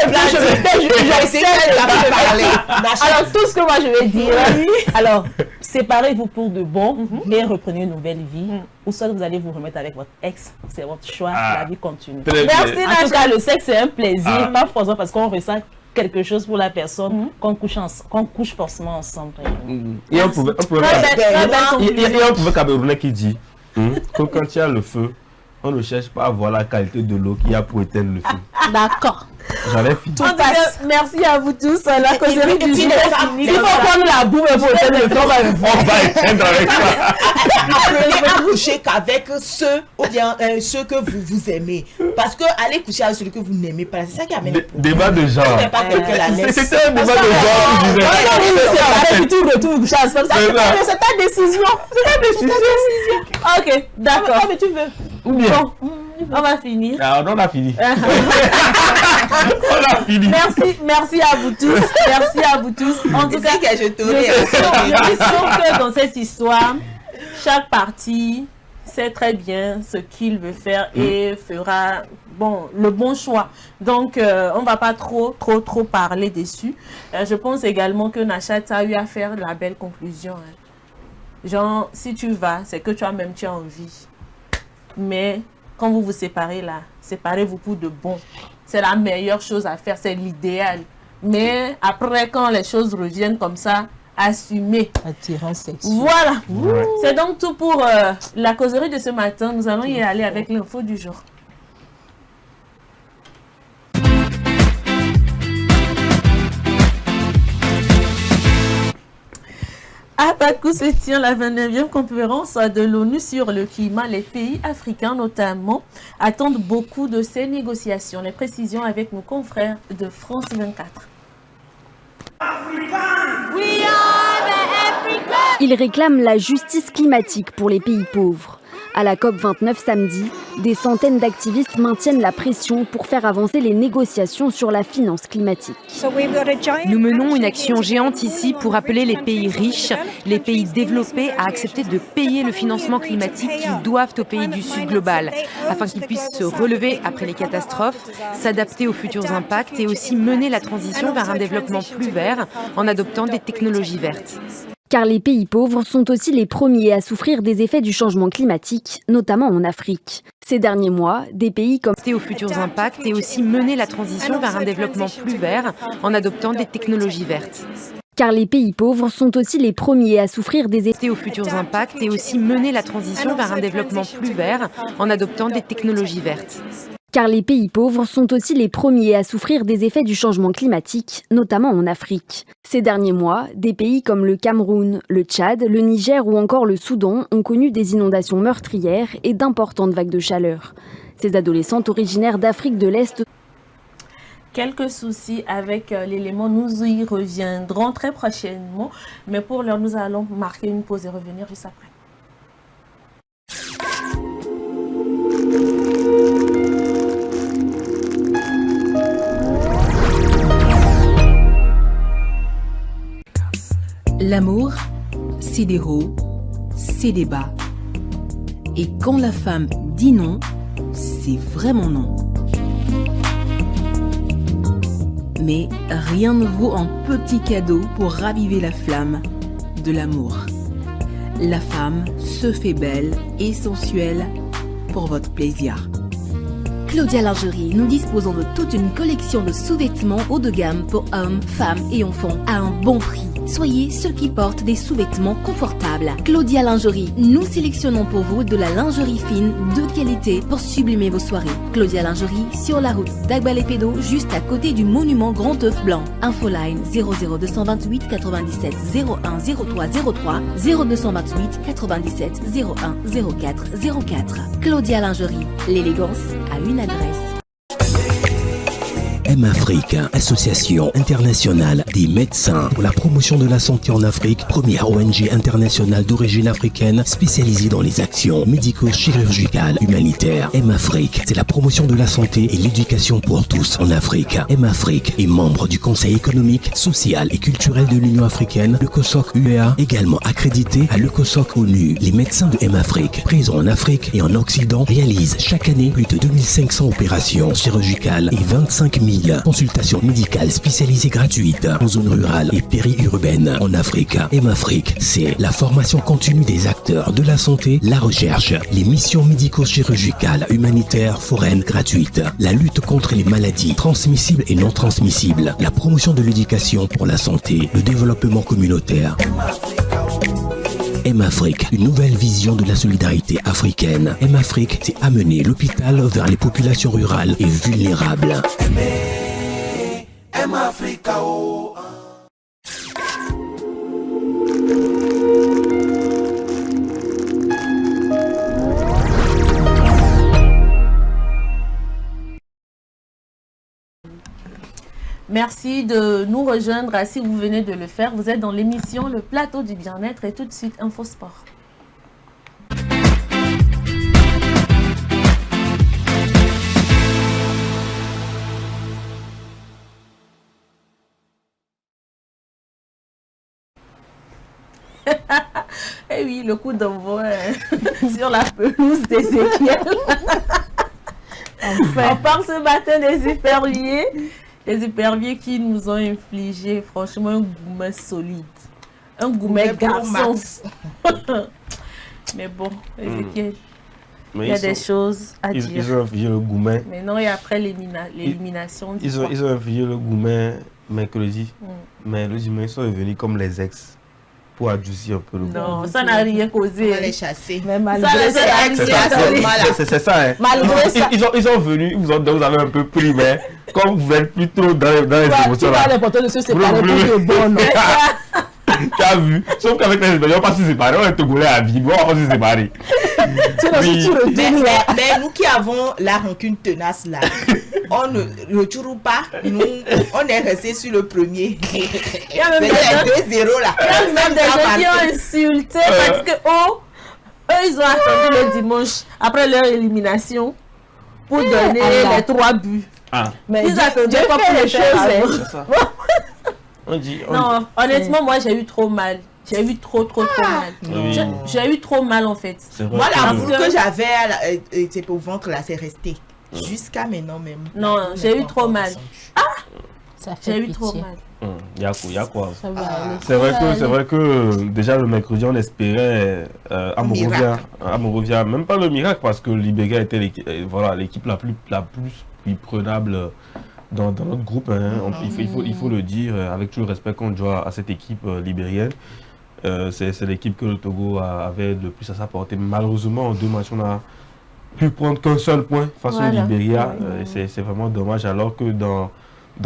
alors tout ce que moi je vais dire, alors séparez-vous pour de bon et reprenez une nouvelle vie, ou soit vous allez vous remettre avec votre ex, c'est votre choix, la vie continue. Merci. En tout cas, le sexe c'est un plaisir, pas forcément parce qu'on ressent quelque chose pour la personne qu'on couche forcément ensemble. Et on pouvait Camerounais qui dit que quand il y a le feu, on ne cherche pas à voir la qualité de l'eau qu'il y a pour éteindre le feu. D'accord. J'avais fini. En tout cas, merci à vous tous. La causerie du jour est finie. Il faut prendre la boue pour éteindre le feu. On va éteindre avec ça. Apprenez à coucher qu'avec ceux ceux que vous aimez. Parce que aller coucher avec celui que vous n'aimez pas, c'est ça qui amène le problème. Débat de genre. C'était un débat de genre. C'est ta décision. Ok, d'accord. Mais tu veux. Ou bien. On va finir. Alors, on a fini. On a fini. Merci à vous tous. Merci à vous tous. En tout cas, je suis sûre que dans cette histoire, chaque partie sait très bien ce qu'il veut faire et fera le bon choix. Donc, on ne va pas trop parler dessus. Je pense également que Nachat a eu à faire la belle conclusion. Hein. Genre, si tu vas, c'est que tu as envie. Mais quand vous vous séparez là, séparez-vous pour de bon. C'est la meilleure chose à faire, c'est l'idéal. Mais après, quand les choses reviennent comme ça, assumez. Attirant sexuel. Voilà. Ouais. C'est donc tout pour la causerie de ce matin. Nous allons y aller avec l'info du jour. À Bakou se tient la 29e conférence de l'ONU sur le climat. Les pays africains notamment attendent beaucoup de ces négociations. Les précisions avec nos confrères de France 24. Ils réclament la justice climatique pour les pays pauvres. À la COP29 samedi, des centaines d'activistes maintiennent la pression pour faire avancer les négociations sur la finance climatique. Nous menons une action géante ici pour appeler les pays riches, les pays développés à accepter de payer le financement climatique qu'ils doivent aux pays du Sud global, afin qu'ils puissent se relever après les catastrophes, s'adapter aux futurs impacts et aussi mener la transition vers un développement plus vert en adoptant des technologies vertes. Car les pays pauvres sont aussi les premiers à souffrir des effets du changement climatique, notamment en Afrique. Ces derniers mois, des pays comme aux futurs impacts et aussi mener la transition vers un développement plus vert en adoptant des technologies vertes. Car les pays pauvres sont aussi les premiers à souffrir des effets aux futurs impacts et aussi mener la transition vers un développement plus vert en adoptant des technologies vertes. Car les pays pauvres sont aussi les premiers à souffrir des effets du changement climatique, notamment en Afrique. Ces derniers mois, des pays comme le Cameroun, le Tchad, le Niger ou encore le Soudan ont connu des inondations meurtrières et d'importantes vagues de chaleur. Ces adolescentes originaires d'Afrique de l'Est. Quelques soucis avec l'élément, nous y reviendrons très prochainement. Mais pour l'heure, nous allons marquer une pause et revenir juste après. L'amour, c'est des hauts, c'est des bas. Et quand la femme dit non, c'est vraiment non. Mais rien ne vaut un petit cadeau pour raviver la flamme de l'amour. La femme se fait belle et sensuelle pour votre plaisir. Claudia Lingerie, nous disposons de toute une collection de sous-vêtements haut de gamme pour hommes, femmes et enfants à un bon prix. Soyez ceux qui portent des sous-vêtements confortables. Claudia Lingerie, nous sélectionnons pour vous de la lingerie fine de qualité pour sublimer vos soirées. Claudia Lingerie, sur la route d'Agbalépédo, juste à côté du monument Grand Œuf Blanc. Infoline 00228 97 01 03 03 0228 97 01 04 04. Claudia Lingerie, l'élégance a une adresse. M-Afrique, Association internationale des médecins pour la promotion de la santé en Afrique, première ONG internationale d'origine africaine spécialisée dans les actions médico-chirurgicales humanitaires. M-Afrique, c'est la promotion de la santé et l'éducation pour tous en Afrique. M-Afrique est membre du Conseil économique, social et culturel de l'Union africaine, le COSOC UEA, également accrédité à le COSOC ONU. Les médecins de M-Afrique, présents en Afrique et en Occident, réalisent chaque année plus de 2500 opérations chirurgicales et 25 000 consultations médicales spécialisées gratuites en zone rurale et périurbaine en Afrique. M-Afrique, c'est la formation continue des acteurs de la santé, la recherche, les missions médico-chirurgicales, humanitaires, foraines gratuites, la lutte contre les maladies transmissibles et non transmissibles, la promotion de l'éducation pour la santé, le développement communautaire. M-Afrique, une nouvelle vision de la solidarité africaine. M-Afrique, c'est amener l'hôpital vers les populations rurales et vulnérables. M-Africa, oh. Merci de nous rejoindre. Si vous venez de le faire, vous êtes dans l'émission Le Plateau du Bien-être et tout de suite Info Sport. Eh oui, le coup d'envoi sur la pelouse d'Ézéchiel. Enfin. On parle ce matin des éperviers. Les éperviers qui nous ont infligé franchement un gourmet solide. Un gourmet garçon. Mais bon, Ézéchiel, il y a des choses à dire. Ils ont infligé le gourmet. Mais non, et après l'élimination. Ils ont infligé le gourmet mercredi. Mais le dimanche, ils sont revenus comme les ex. Pour adoucir un peu le goût. Non, ça n'a rien causé. On va les chasser. Mais malgré c'est ça, hein. Malgré ça. Ils sont venus, vous avez un peu pris, mais comme vous êtes plutôt dans les émotions là. C'est l'important de se séparer pour le bon. Tu as vu? Sauf qu'avec les Espagnols, on va pas se séparer, on est togolais à vie, on va pas se séparer. Mais nous qui avons la rancune tenace là, on ne retourne pas, nous, on est resté sur le premier. Il y a même des 2-0 là. Il y a même des gens qui ont insulté parce que eux, ils ont attendu le dimanche après leur élimination pour donner les 3 buts. Mais ils attendaient pas pour les choses. Non, honnêtement, moi j'ai eu trop mal. J'ai eu trop mal. J'ai eu trop mal en fait. Moi, la boule que j'avais, c'était au ventre là, c'est resté. Jusqu'à maintenant même. Non, j'ai eu trop mal. J'ai eu trop mal. Il y a quoi? C'est vrai que déjà le mercredi on espérait à Monrovia, même pas le miracle parce que Libéga était l'équipe la plus prenable dans notre groupe, hein, il faut le dire, avec tout le respect qu'on doit à cette équipe libérienne. C'est l'équipe que le Togo avait le plus à sa portée. Malheureusement, en 2 matchs, on a pu prendre qu'un seul point face au Libéria. C'est vraiment dommage, alors que dans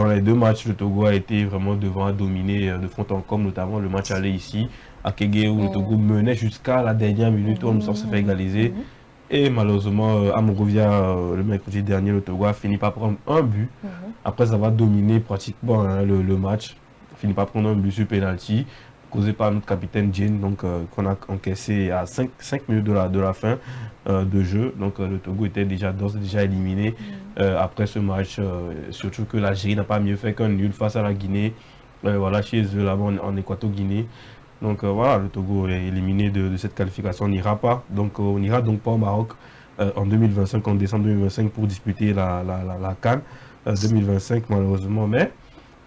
les 2 matchs, le Togo a été vraiment devant à dominer de fond en comble, notamment le match aller ici à Kégué, où le Togo menait jusqu'à la dernière minute où on s'est fait égaliser. Et malheureusement, à Monrovia, le mercredi dernier, le Togo a fini par prendre un but. Après avoir dominé pratiquement le match, fini par prendre un but sur penalty, causé par notre capitaine Jane, donc qu'on a encaissé à 5 minutes de la fin de jeu. Donc le Togo était déjà éliminé après ce match, surtout que l'Algérie n'a pas mieux fait qu'un nul face à la Guinée, voilà, chez eux là-bas en Équato-Guinée. Donc voilà, le Togo est éliminé de cette qualification, on n'ira pas. Donc on n'ira donc pas au Maroc en 2025, en décembre 2025 pour disputer la CAN 2025 malheureusement. Mais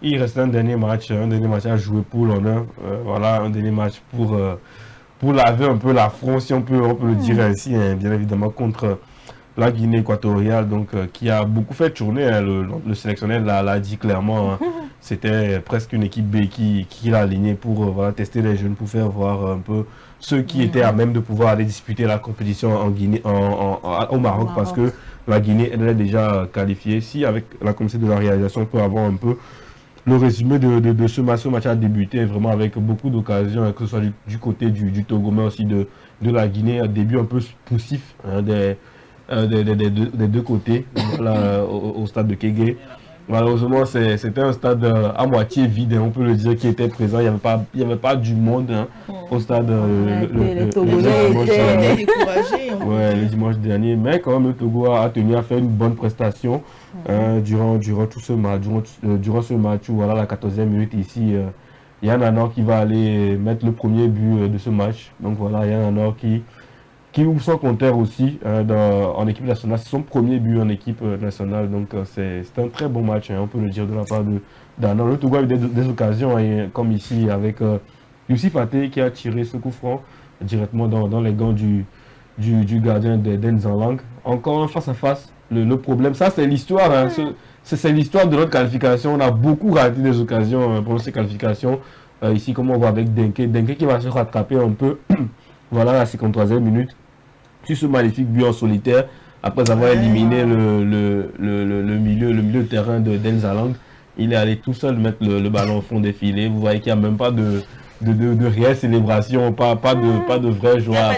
il reste un dernier match à jouer pour l'honneur. Voilà, un dernier match pour laver un peu l'affront, si on peut le dire ainsi, hein, bien évidemment contre la Guinée équatoriale, donc qui a beaucoup fait tourner, hein, le sélectionneur l'a dit clairement, hein. C'était presque une équipe B qui l'a aligné pour voilà, tester les jeunes, pour faire voir un peu ceux qui étaient à même de pouvoir aller disputer la compétition en Guinée, au Maroc, parce que la Guinée elle est déjà qualifiée. Si avec la commission de la réalisation on peut avoir un peu le résumé de ce match. Ce match a débuté vraiment avec beaucoup d'occasions, que ce soit du côté du Togo, mais aussi de la Guinée, un début un peu poussif, hein, des 2 côtés, voilà, au stade de Kégué. Malheureusement, c'était un stade à moitié vide, hein, on peut le dire, qui était présent. Il n'y avait pas du monde, hein, au stade les Togolais étaient découragés. Le dimanche dernier. Mais quand même, le Togo a tenu à faire une bonne prestation durant tout ce match. Durant ce match où, voilà, la 14e minute ici, Yann Anor qui va aller mettre le premier but de ce match. Donc voilà, Yann Anor qui ouvre son compteur aussi en équipe nationale. C'est son premier but en équipe nationale. Donc c'est un très bon match, hein, on peut le dire, de la part d'Anor. Le Togo a eu des occasions, hein, comme ici avec Youssif Até qui a tiré ce coup franc directement dans les gants du gardien d'Enzalang. Encore un face-à-face. Le problème, ça c'est l'histoire. Hein, c'est l'histoire de notre qualification. On a beaucoup raté des occasions pour ces qualifications. Ici, comme on voit avec Denke qui va se rattraper un peu. Voilà la 53e minute. Sur ce magnifique but en solitaire, après avoir éliminé le milieu de terrain d'Enzalang, il est allé tout seul mettre le ballon au fond des filets. Vous voyez qu'il n'y a même pas de réelle célébration, pas de vraie joie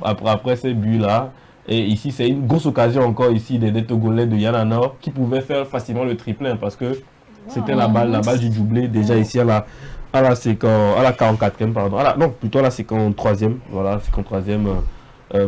après ces buts-là. Et ici, c'est une grosse occasion encore ici des Togolais de Yann Anor qui pouvaient faire facilement le triplé, hein, parce que c'était la balle du doublé déjà ici à la 44e, pardon. Plutôt à la 53e, voilà, 53e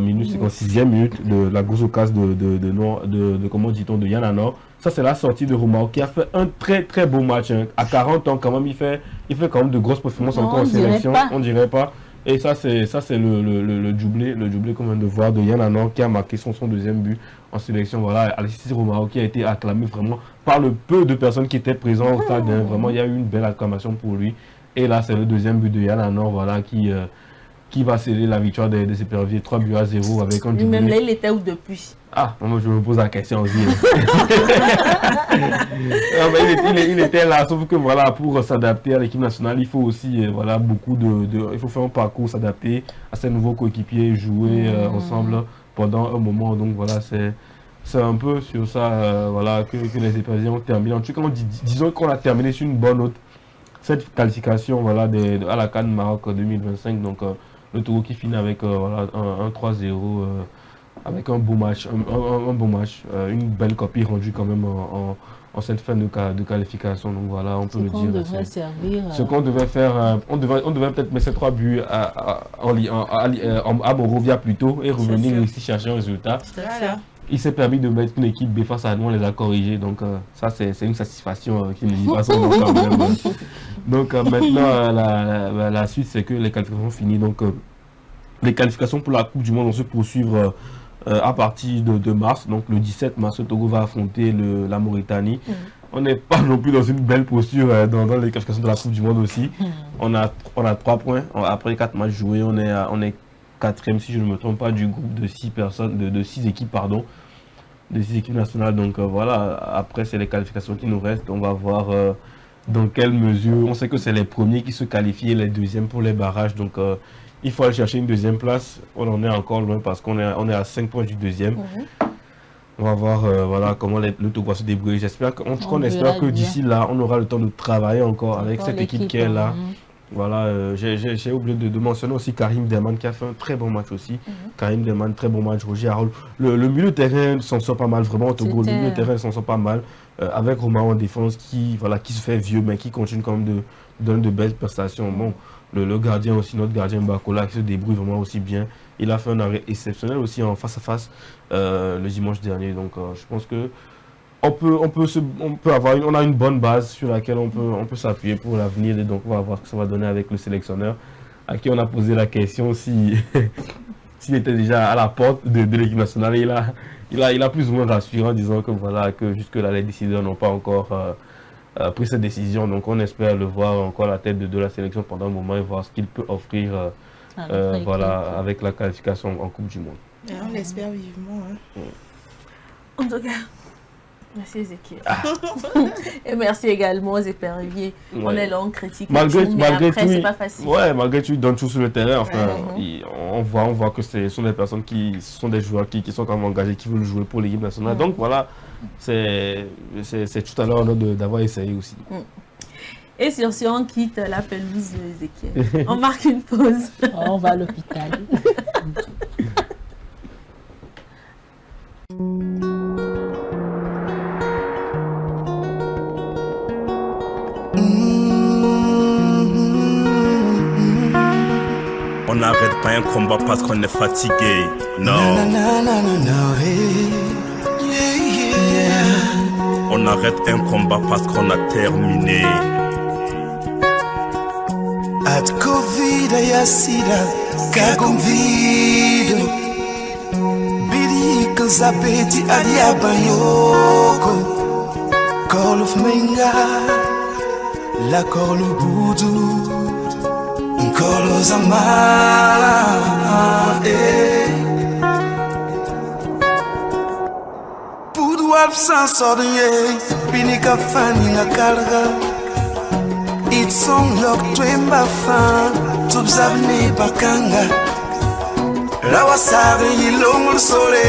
minute, 56e minute de la grosse occasion de comment dit-on, de Yann Anor. Ça, c'est la sortie de Romao qui a fait un très très beau match, hein. À 40 ans, quand même, il fait quand même de grosses performances encore en sélection, on dirait pas. Et ça, c'est le doublé qu'on vient de voir de Yann Anor qui a marqué son 2e but en sélection. Voilà, Alexis Romao qui a été acclamé vraiment par le peu de personnes qui étaient présentes au stade, hein. Vraiment, il y a eu une belle acclamation pour lui. Et là, c'est le 2e but de Yann Anor, voilà, qui va sceller la victoire des Éperviers, 3-0 avec un doublé. Lui-même, là, il était où depuis? Moi, je me pose la question aussi. Il était là, sauf que voilà, pour s'adapter à l'équipe nationale, il faut aussi voilà, il faut faire un parcours, s'adapter à ses nouveaux coéquipiers, jouer ensemble pendant un moment. Donc voilà, c'est un peu sur ça voilà, que les Éperviers ont terminé. En tout cas, disons qu'on a terminé sur une bonne note cette qualification, voilà, à la CAN Maroc 2025. Donc le Togo qui finit avec voilà, un 3-0 avec un beau match, un bon match, une belle copie rendue quand même en cette fin de qualification. Donc voilà, on peut le dire. Ce qu'on devait faire, on devait peut-être mettre ces 3 buts à Monrovia plus tôt et revenir ici chercher un résultat. Il s'est permis de mettre une équipe B face à nous, on les a corrigés. Donc ça, c'est une satisfaction qui ne dit pas son nom quand même. Donc maintenant, la suite, c'est que les qualifications sont finies. Donc les qualifications pour la Coupe du Monde vont se poursuivre à partir de mars. Donc le 17 mars, le Togo va affronter la Mauritanie. On n'est pas non plus dans une belle posture dans les qualifications de la Coupe du Monde aussi. On a 3 points. Après 4 matchs joués, on est 4e, si je ne me trompe pas, du groupe de 6 personnes, de 6 équipes, pardon. des 6 équipes nationales. Donc voilà, après c'est les qualifications qui nous restent. On va voir dans quelle mesure. On sait que c'est les premiers qui se qualifient et les deuxièmes pour les barrages. Donc il faut aller chercher une deuxième place. On en est encore loin parce qu'on est à 5 points du deuxième. On va voir voilà, comment le Togo va se débrouiller. J'espère qu'on espère que d'ici là, on aura le temps de travailler encore avec cette équipe qui est là. Voilà, j'ai oublié de mentionner aussi Karim Derman qui a fait un très bon match aussi. Karim Derman, très bon match. Roger Harold. Le milieu de terrain s'en sort pas mal, vraiment au Togo. Le milieu de terrain s'en sort pas mal. Avec Romao en défense qui se fait vieux, mais qui continue quand même de donner de belles prestations. Bon, le gardien aussi, notre gardien Bakola, qui se débrouille vraiment aussi bien. Il a fait un arrêt exceptionnel aussi en face à face le dimanche dernier. Donc je pense que on a une bonne base sur laquelle on peut s'appuyer pour l'avenir. Et donc on va voir ce que ça va donner avec le sélectionneur à qui on a posé la question s'il était déjà à la porte de l'équipe nationale. Il a plus ou moins rassuré en disant que voilà, que jusque-là les décideurs n'ont pas encore pris cette décision. Donc on espère le voir encore à la tête de la sélection pendant un moment et voir ce qu'il peut offrir voilà, avec la qualification en Coupe du Monde. On l'espère vivement. En tout cas, merci Ezekiel. Et merci également aux éperviers. On est là, on critique malgré après, tout, c'est pas facile. Ouais, malgré tout, ils donnent tout sur le terrain. Enfin, on voit que ce sont des personnes sont des joueurs qui sont quand même engagés, qui veulent jouer pour l'équipe nationale. Donc voilà, c'est tout à l'heure d'avoir essayé aussi. Et sur ce, on quitte la pelouse de Ezekiel. On marque une pause. On va à l'hôpital. On n'arrête pas un combat parce qu'on est fatigué. Non. On arrête un combat parce qu'on a terminé. At Covid ayasida kagomvido bidi kazapeti adiabayoko Call of Menga la Call of Boudou Call of Zamala Boudou absent sordie binika fani na kalga It's on lock twemba fan tubzabne bakanga Rawa sare yilongul sole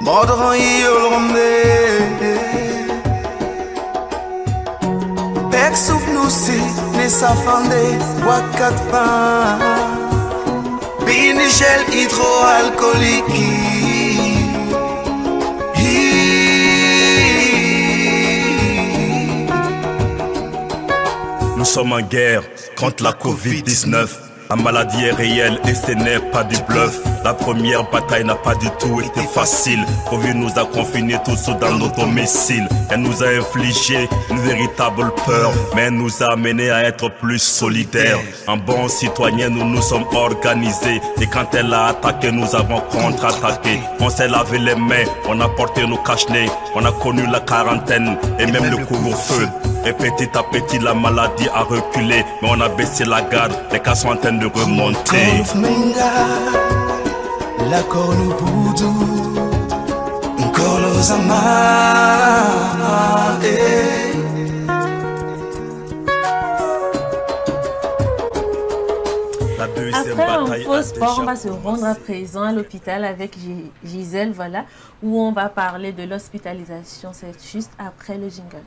Modran yolombe Pek souf nou si ne safande wakat fan Binigel hydroalcoolique Nous sommes en guerre contre la Covid-19. La maladie est réelle et ce n'est pas du bluff. La première bataille n'a pas du tout été facile. Covid nous a confinés tous dans nos domiciles. Elle nous a infligé une véritable peur, mais elle nous a amenés à être plus solidaires. En bons citoyens, nous nous sommes organisés. Et quand elle a attaqué, nous avons contre-attaqué. On s'est lavé les mains, on a porté nos cache-nez. On a connu la quarantaine et même le couvre-feu. Et petit à petit la maladie a reculé, mais on a baissé la garde, les cas sont en train de remonter. La Colo Boudou, Colo Zamala. Après un faux sport, on va se rendre à présent à l'hôpital avec Gisèle, voilà, où on va parler de l'hospitalisation. C'est juste après le jingle.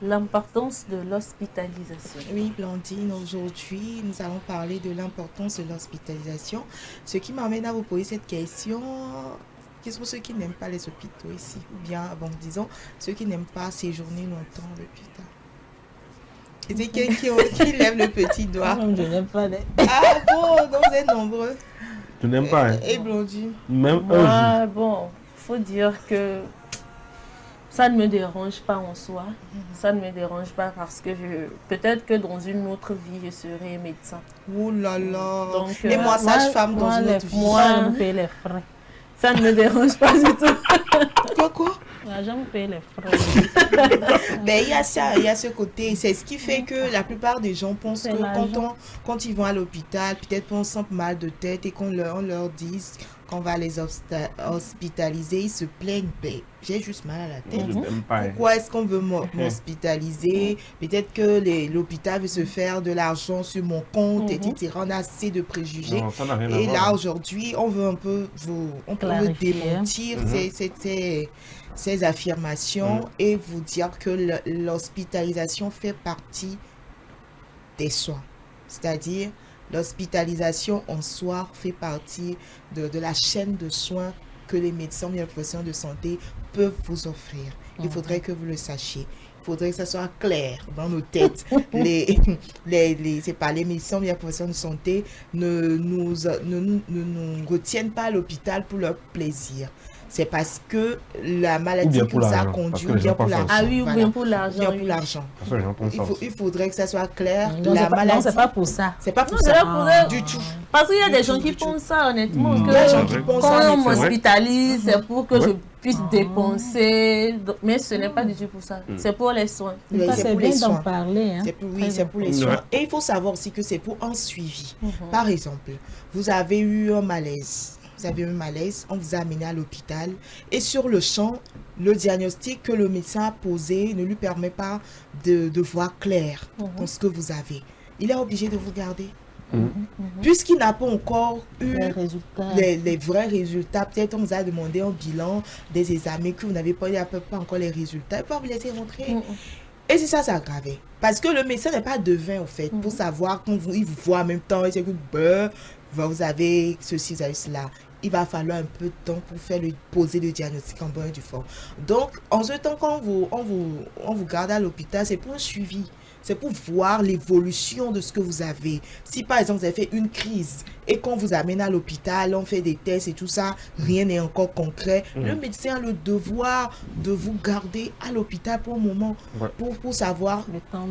L'importance de l'hospitalisation. Oui, Blandine, aujourd'hui, nous allons parler de l'importance de l'hospitalisation. Ce qui m'amène à vous poser cette question, qui sont ceux qui n'aiment pas les hôpitaux ici, ou bien, bon, disons, ceux qui n'aiment pas séjourner longtemps à l'hôpital. C'est quelqu'un qui lève le petit doigt. Je n'aime pas les... Ah bon, donc vous êtes nombreux. Tu n'aimes pas, hein? Et Blandine. Même Bon, faut dire que Ça ne me dérange pas en soi. Ça ne me dérange pas parce que peut-être que dans une autre vie, je serai médecin. Oh là là. Donc, et moi, sage-femme dans une autre vie. Moi, je me paye les frais. Ça ne me dérange pas du tout. Quoi? Je me paye les frais. Mais il y a ça, il y a ce côté. C'est ce qui fait que la plupart des gens pensent que quand ils vont à l'hôpital, peut-être pour un simple mal de tête et qu'on leur dise qu'on va les hospitaliser, ils se plaignent. Ben, j'ai juste mal à la tête. Pourquoi est-ce qu'on veut m'hospitaliser? Peut-être que l'hôpital veut se faire de l'argent sur mon compte, etc. On a assez de préjugés. Non, ça n'a rien à et voir. là, aujourd'hui, on veut un peu démentir ces affirmations et vous dire que l'hospitalisation fait partie des soins. C'est-à-dire, l'hospitalisation en soi fait partie de la chaîne de soins que les médecins et les professionnels de santé peuvent vous offrir. Il faudrait que vous le sachiez. Il faudrait que ça soit clair dans nos têtes. les médecins et les professionnels de santé ne nous retiennent pas à l'hospital pour leur plaisir. C'est parce que la maladie que ça a conduit, ou bien pour l'argent. Ah oui, ou bien pour l'argent. Bien pour l'argent. Il faudrait que ça soit clair. Non, c'est pas pour ça. C'est pas pour ça du tout. Parce qu'il y a des gens qui pensent ça, honnêtement. Il y a des gens qui pensent ça. Quand on m'hospitalise, c'est pour que je puisse dépenser. Mais ce n'est pas du tout pour ça. C'est pour les soins. C'est pour les bien d'en soins. parler. Oui, c'est pour les soins. Et il faut savoir aussi que c'est pour un suivi. Par exemple, vous avez eu un malaise. Vous avez eu un malaise, on vous a amené à l'hôpital et sur le champ, le diagnostic que le médecin a posé ne lui permet pas de voir clair dans ce que vous avez. Il est obligé de vous garder. Puisqu'il n'a pas encore eu les vrais résultats, peut-être on vous a demandé un bilan des examens que vous n'avez pas encore les résultats, il ne peut pas vous laisser rentrer. Et c'est ça, c'est aggravé. Parce que le médecin n'est pas devin, en fait, pour savoir quand il vous voit en même temps, il sait que vous avez ceci, vous avez cela. Il va falloir un peu de temps pour poser le diagnostic en bonne et due forme. Donc, en ce temps, quand on vous garde à l'hôpital, c'est pour un suivi. C'est pour voir l'évolution de ce que vous avez. Si par exemple vous avez fait une crise et qu'on vous amène à l'hôpital, on fait des tests et tout ça, rien n'est encore concret. Le médecin a le devoir de vous garder à l'hôpital pour un moment, pour savoir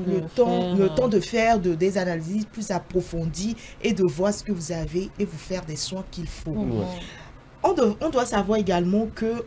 le temps de faire des analyses plus approfondies et de voir ce que vous avez et vous faire des soins qu'il faut. On doit savoir également que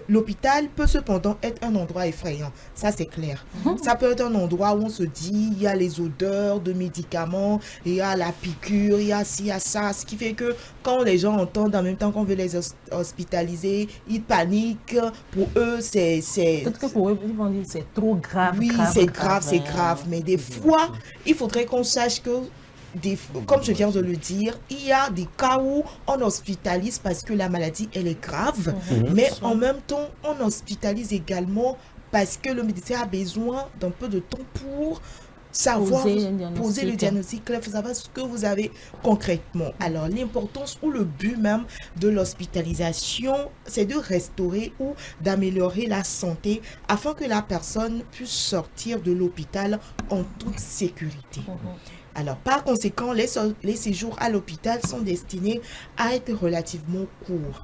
l'hôpital peut cependant être un endroit effrayant. Ça, c'est clair. Ça peut être un endroit où on se dit, il y a les odeurs de médicaments, il y a la piqûre, il y a ci, il y a ça. Ce qui fait que quand les gens entendent en même temps qu'on veut les hospitaliser, ils paniquent. Pour eux, c'est... Peut-être que pour eux, ils vont dire c'est trop grave. Oui, c'est grave. Mais des fois, il faudrait qu'on sache que comme je viens de le dire, il y a des cas où on hospitalise parce que la maladie, elle est grave, mais en même temps, on hospitalise également parce que le médecin a besoin d'un peu de temps pour savoir poser le diagnostic clair, pour savoir ce que vous avez concrètement. Alors, l'importance ou le but même de l'hospitalisation, c'est de restaurer ou d'améliorer la santé afin que la personne puisse sortir de l'hôpital en toute sécurité. Alors, par conséquent, les séjours à l'hôpital sont destinés à être relativement courts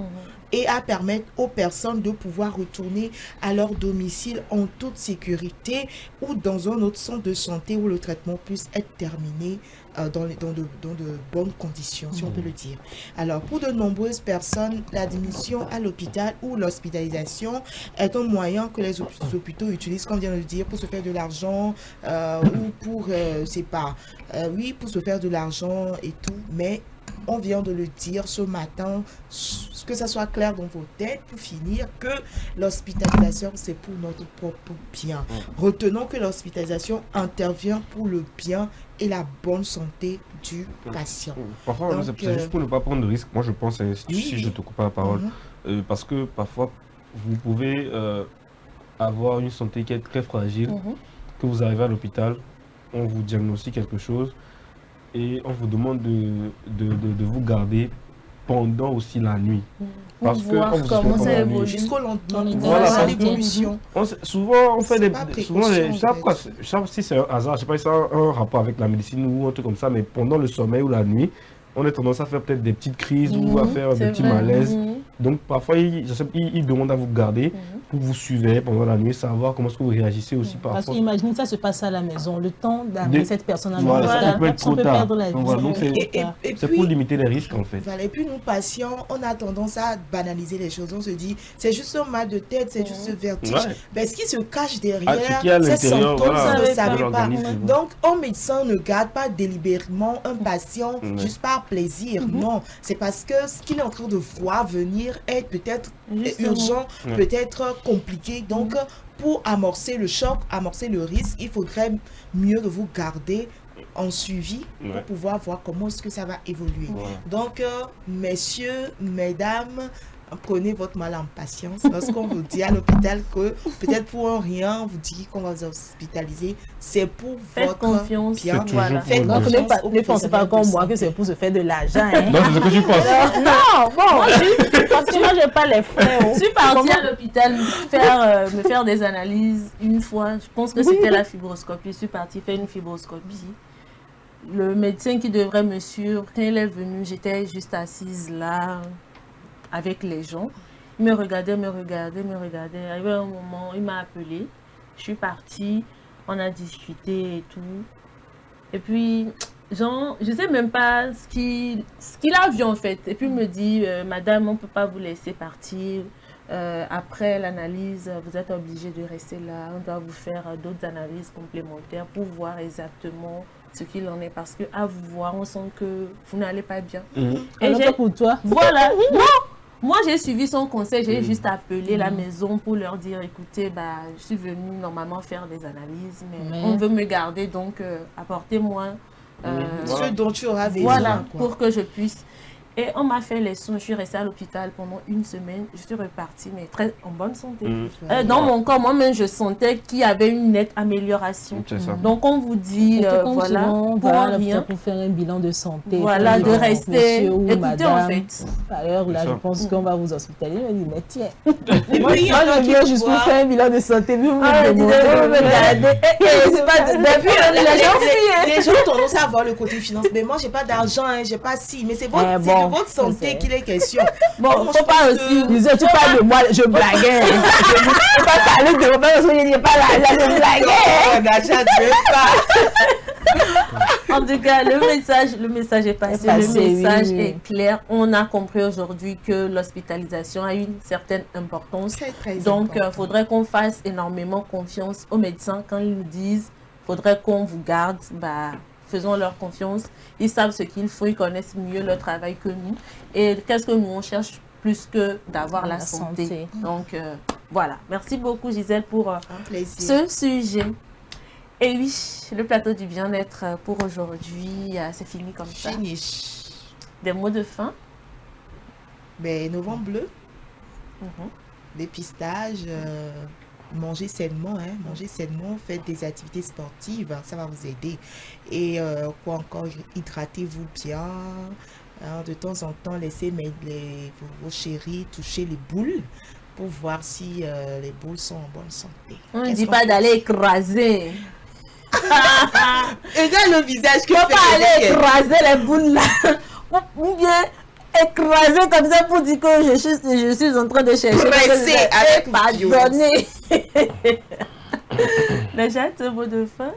et à permettre aux personnes de pouvoir retourner à leur domicile en toute sécurité ou dans un autre centre de santé où le traitement puisse être terminé dans de bonnes conditions, si on peut le dire. Alors, pour de nombreuses personnes, l'admission à l'hôpital ou l'hospitalisation est un moyen que les hôpitaux utilisent, comme vient de le dire, pour se faire de l'argent ou pour, pour se faire de l'argent et tout, mais on vient de le dire ce matin, que ça soit clair dans vos têtes pour finir, que l'hospitalisation, c'est pour notre propre bien. Retenons que l'hospitalisation intervient pour le bien et la bonne santé du patient. Parfois, c'est juste pour ne pas prendre de risques. Moi, je pense, si je te coupe pas la parole, parce que parfois, vous pouvez avoir une santé qui est très fragile, que vous arrivez à l'hôpital, on vous diagnostique quelque chose, et on vous demande de vous garder pendant aussi la nuit. Parce que voir comment ça évolue jusqu'au lendemain. Voilà, l'évolution. Souvent, on fait je sais pas si c'est un hasard, je sais pas si c'est un rapport avec la médecine ou un truc comme ça, mais pendant le sommeil ou la nuit, on a tendance à faire peut-être des petites crises ou à faire des petits malaises. Donc parfois, ils demandent à vous garder pour vous suivre pendant la nuit, savoir comment est-ce que vous réagissez aussi parfois. Parce qu'imaginez, ça se passe à la maison, le temps d'amener cette personne à l'hôpital, ça peut être trop tard. perdre la vie. Donc c'est pour limiter les risques en fait. Voilà, et puis nous, patients, on a tendance à banaliser les choses. On se dit, c'est juste un mal de tête, c'est juste un vertige. Mais ce qui se cache derrière, ces symptômes, on ne savait pas. Donc, un médecin ne garde pas délibérément un patient juste par plaisir. Non, c'est parce que ce qu'il est en train de voir venir est peut-être urgent, peut-être compliqué. Donc, pour amorcer le choc, amorcer le risque, il faudrait mieux de vous garder en suivi pour pouvoir voir comment est-ce que ça va évoluer. Donc, messieurs, mesdames, prenez votre mal en patience. Lorsqu'on vous dit à l'hôpital que peut-être pour un rien, on vous dit qu'on va vous hospitaliser, c'est pour votre confiance. Bien. Faites confiance. Ne pensez pas comme moi que c'est pour se faire de l'argent. Non, c'est ce que tu penses. Non, bon, parce que moi, je n'ai pas les frais. Je suis partie à l'hôpital me faire des analyses une fois. Je pense que c'était la fibroscopie. Je suis partie faire une fibroscopie. Le médecin qui devrait me suivre, quand il est venu, j'étais juste assise là avec les gens. Il me regardait. Arrivé un moment, il m'a appelé. Je suis partie, on a discuté et tout. Et puis, genre, je ne sais même pas ce qu'il a vu en fait. Et puis il me dit, madame, on ne peut pas vous laisser partir. Après l'analyse, vous êtes obligé de rester là. On doit vous faire d'autres analyses complémentaires pour voir exactement ce qu'il en est. Parce qu'à vous voir, on sent que vous n'allez pas bien. Et j'ai pour toi. Voilà. Non. Moi, j'ai suivi son conseil. J'ai juste appelé la maison pour leur dire, écoutez, je suis venue normalement faire des analyses, mais on veut me garder, donc apportez-moi ce dont tu auras besoin. Voilà, pour que je puisse. Et on m'a fait les soins, je suis restée à l'hôpital pendant une semaine, je suis repartie, mais très en bonne santé. Dans mon corps, moi-même, je sentais qu'il y avait une nette amélioration. Donc, on vous dit, voilà, pour rien. Pour faire un bilan de santé. Voilà, de rester. Écoutez, madame, en fait. Alors là, je pense qu'on va vous hospitaliser. Je me dis, mais tiens, moi, je viens juste pour faire un bilan de santé. Vous me demandez. Les gens ont tendance à avoir le côté finance. Mais moi, j'ai pas d'argent, j'ai pas si. Mais c'est votre santé qu'il est question. Bon, faut pas aussi. Tu parles de moi, je blaguais. Je peux pas parler de moi parce que je n'ai pas l'argent, je blaguais. D'achat En tout cas, le message est passé. Le message est clair. On a compris aujourd'hui que l'hospitalisation a une certaine importance. Donc, il faudrait qu'on fasse énormément confiance aux médecins quand ils nous disent faudrait qu'on vous garde. Faisons leur confiance. Ils savent ce qu'il faut, ils connaissent mieux leur travail que nous. Et qu'est-ce que nous, on cherche plus que d'avoir la santé. Donc, voilà. Merci beaucoup, Gisèle, pour ce sujet. Et oui, le plateau du bien-être pour aujourd'hui, c'est fini comme ça. Finish. Des mots de fin? Novembre bleu. Dépistage. Mangez sainement, faites des activités sportives, ça va vous aider. Et quoi encore, hydratez-vous bien. De temps en temps, laissez vos chéris toucher les boules pour voir si les boules sont en bonne santé. On ne dit pas d'aller écraser. Regarde le visage que tu peux pas aller écraser les boules là. Ou bien écraser comme ça pour dire que je suis en train de chercher. Pressé avec pardonner. Déjà, ce mot de fin?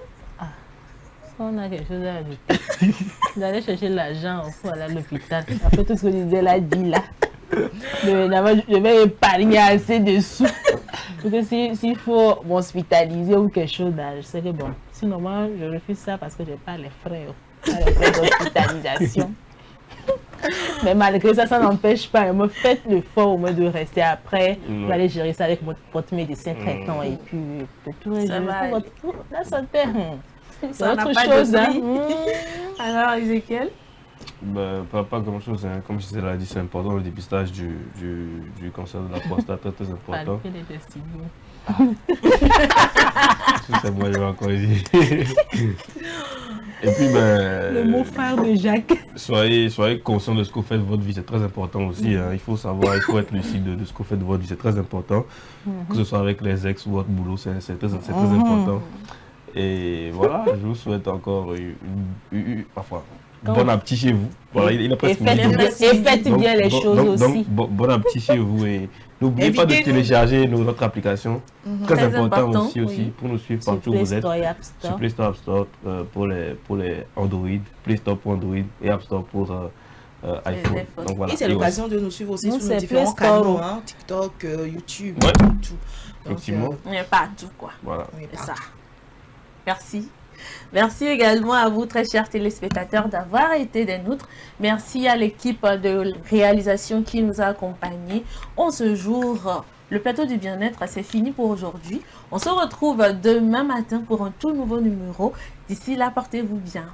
On a quelque chose à ajouter. D'aller chercher l'argent pour aller à l'hôpital. Après tout ce que Gisèle a dit là. Je vais épargner assez de sous. Parce que s'il faut m'hospitaliser ou quelque chose, je sais que bon. Sinon, moi, je refuse ça parce que je n'ai pas les frais. Les frais d'hospitalisation. Mais malgré ça, ça n'empêche pas. Faites l'effort au moins de rester après. Vous allez gérer ça avec votre médecin traitant. Et puis, tout la santé. C'est autre chose. Alors, Ezekiel? Pas grand-chose. Comme je l'a dit, c'est important. Le dépistage du cancer de la prostate est très important. C'est moi, je vais encore dire. Et puis, le mot phare de Jacques. Soyez conscient de ce que vous faites de votre vie, c'est très important aussi. Il faut savoir, il faut être lucide de ce que vous faites de votre vie, c'est très important. Que ce soit avec les ex ou votre boulot, c'est très important. Et voilà, je vous souhaite encore bon appétit chez vous. Voilà, il a presque et faites bien les choses aussi. Bon appétit chez vous et n'oubliez pas de télécharger notre application. Très important aussi pour nous suivre partout où vous êtes. Sur Play Store, App Store pour les Android, Play Store pour Android et App Store pour iPhone. Donc, voilà. Et c'est l'occasion de nous suivre aussi sur nos différents canaux, hein, TikTok, YouTube, ouais. tout. Effectivement. On n'est pas tout quoi. Voilà. C'est ça. Merci. Merci également à vous, très chers téléspectateurs, d'avoir été des nôtres. Merci à l'équipe de réalisation qui nous a accompagnés. En ce jour, le plateau du bien-être, c'est fini pour aujourd'hui. On se retrouve demain matin pour un tout nouveau numéro. D'ici là, portez-vous bien.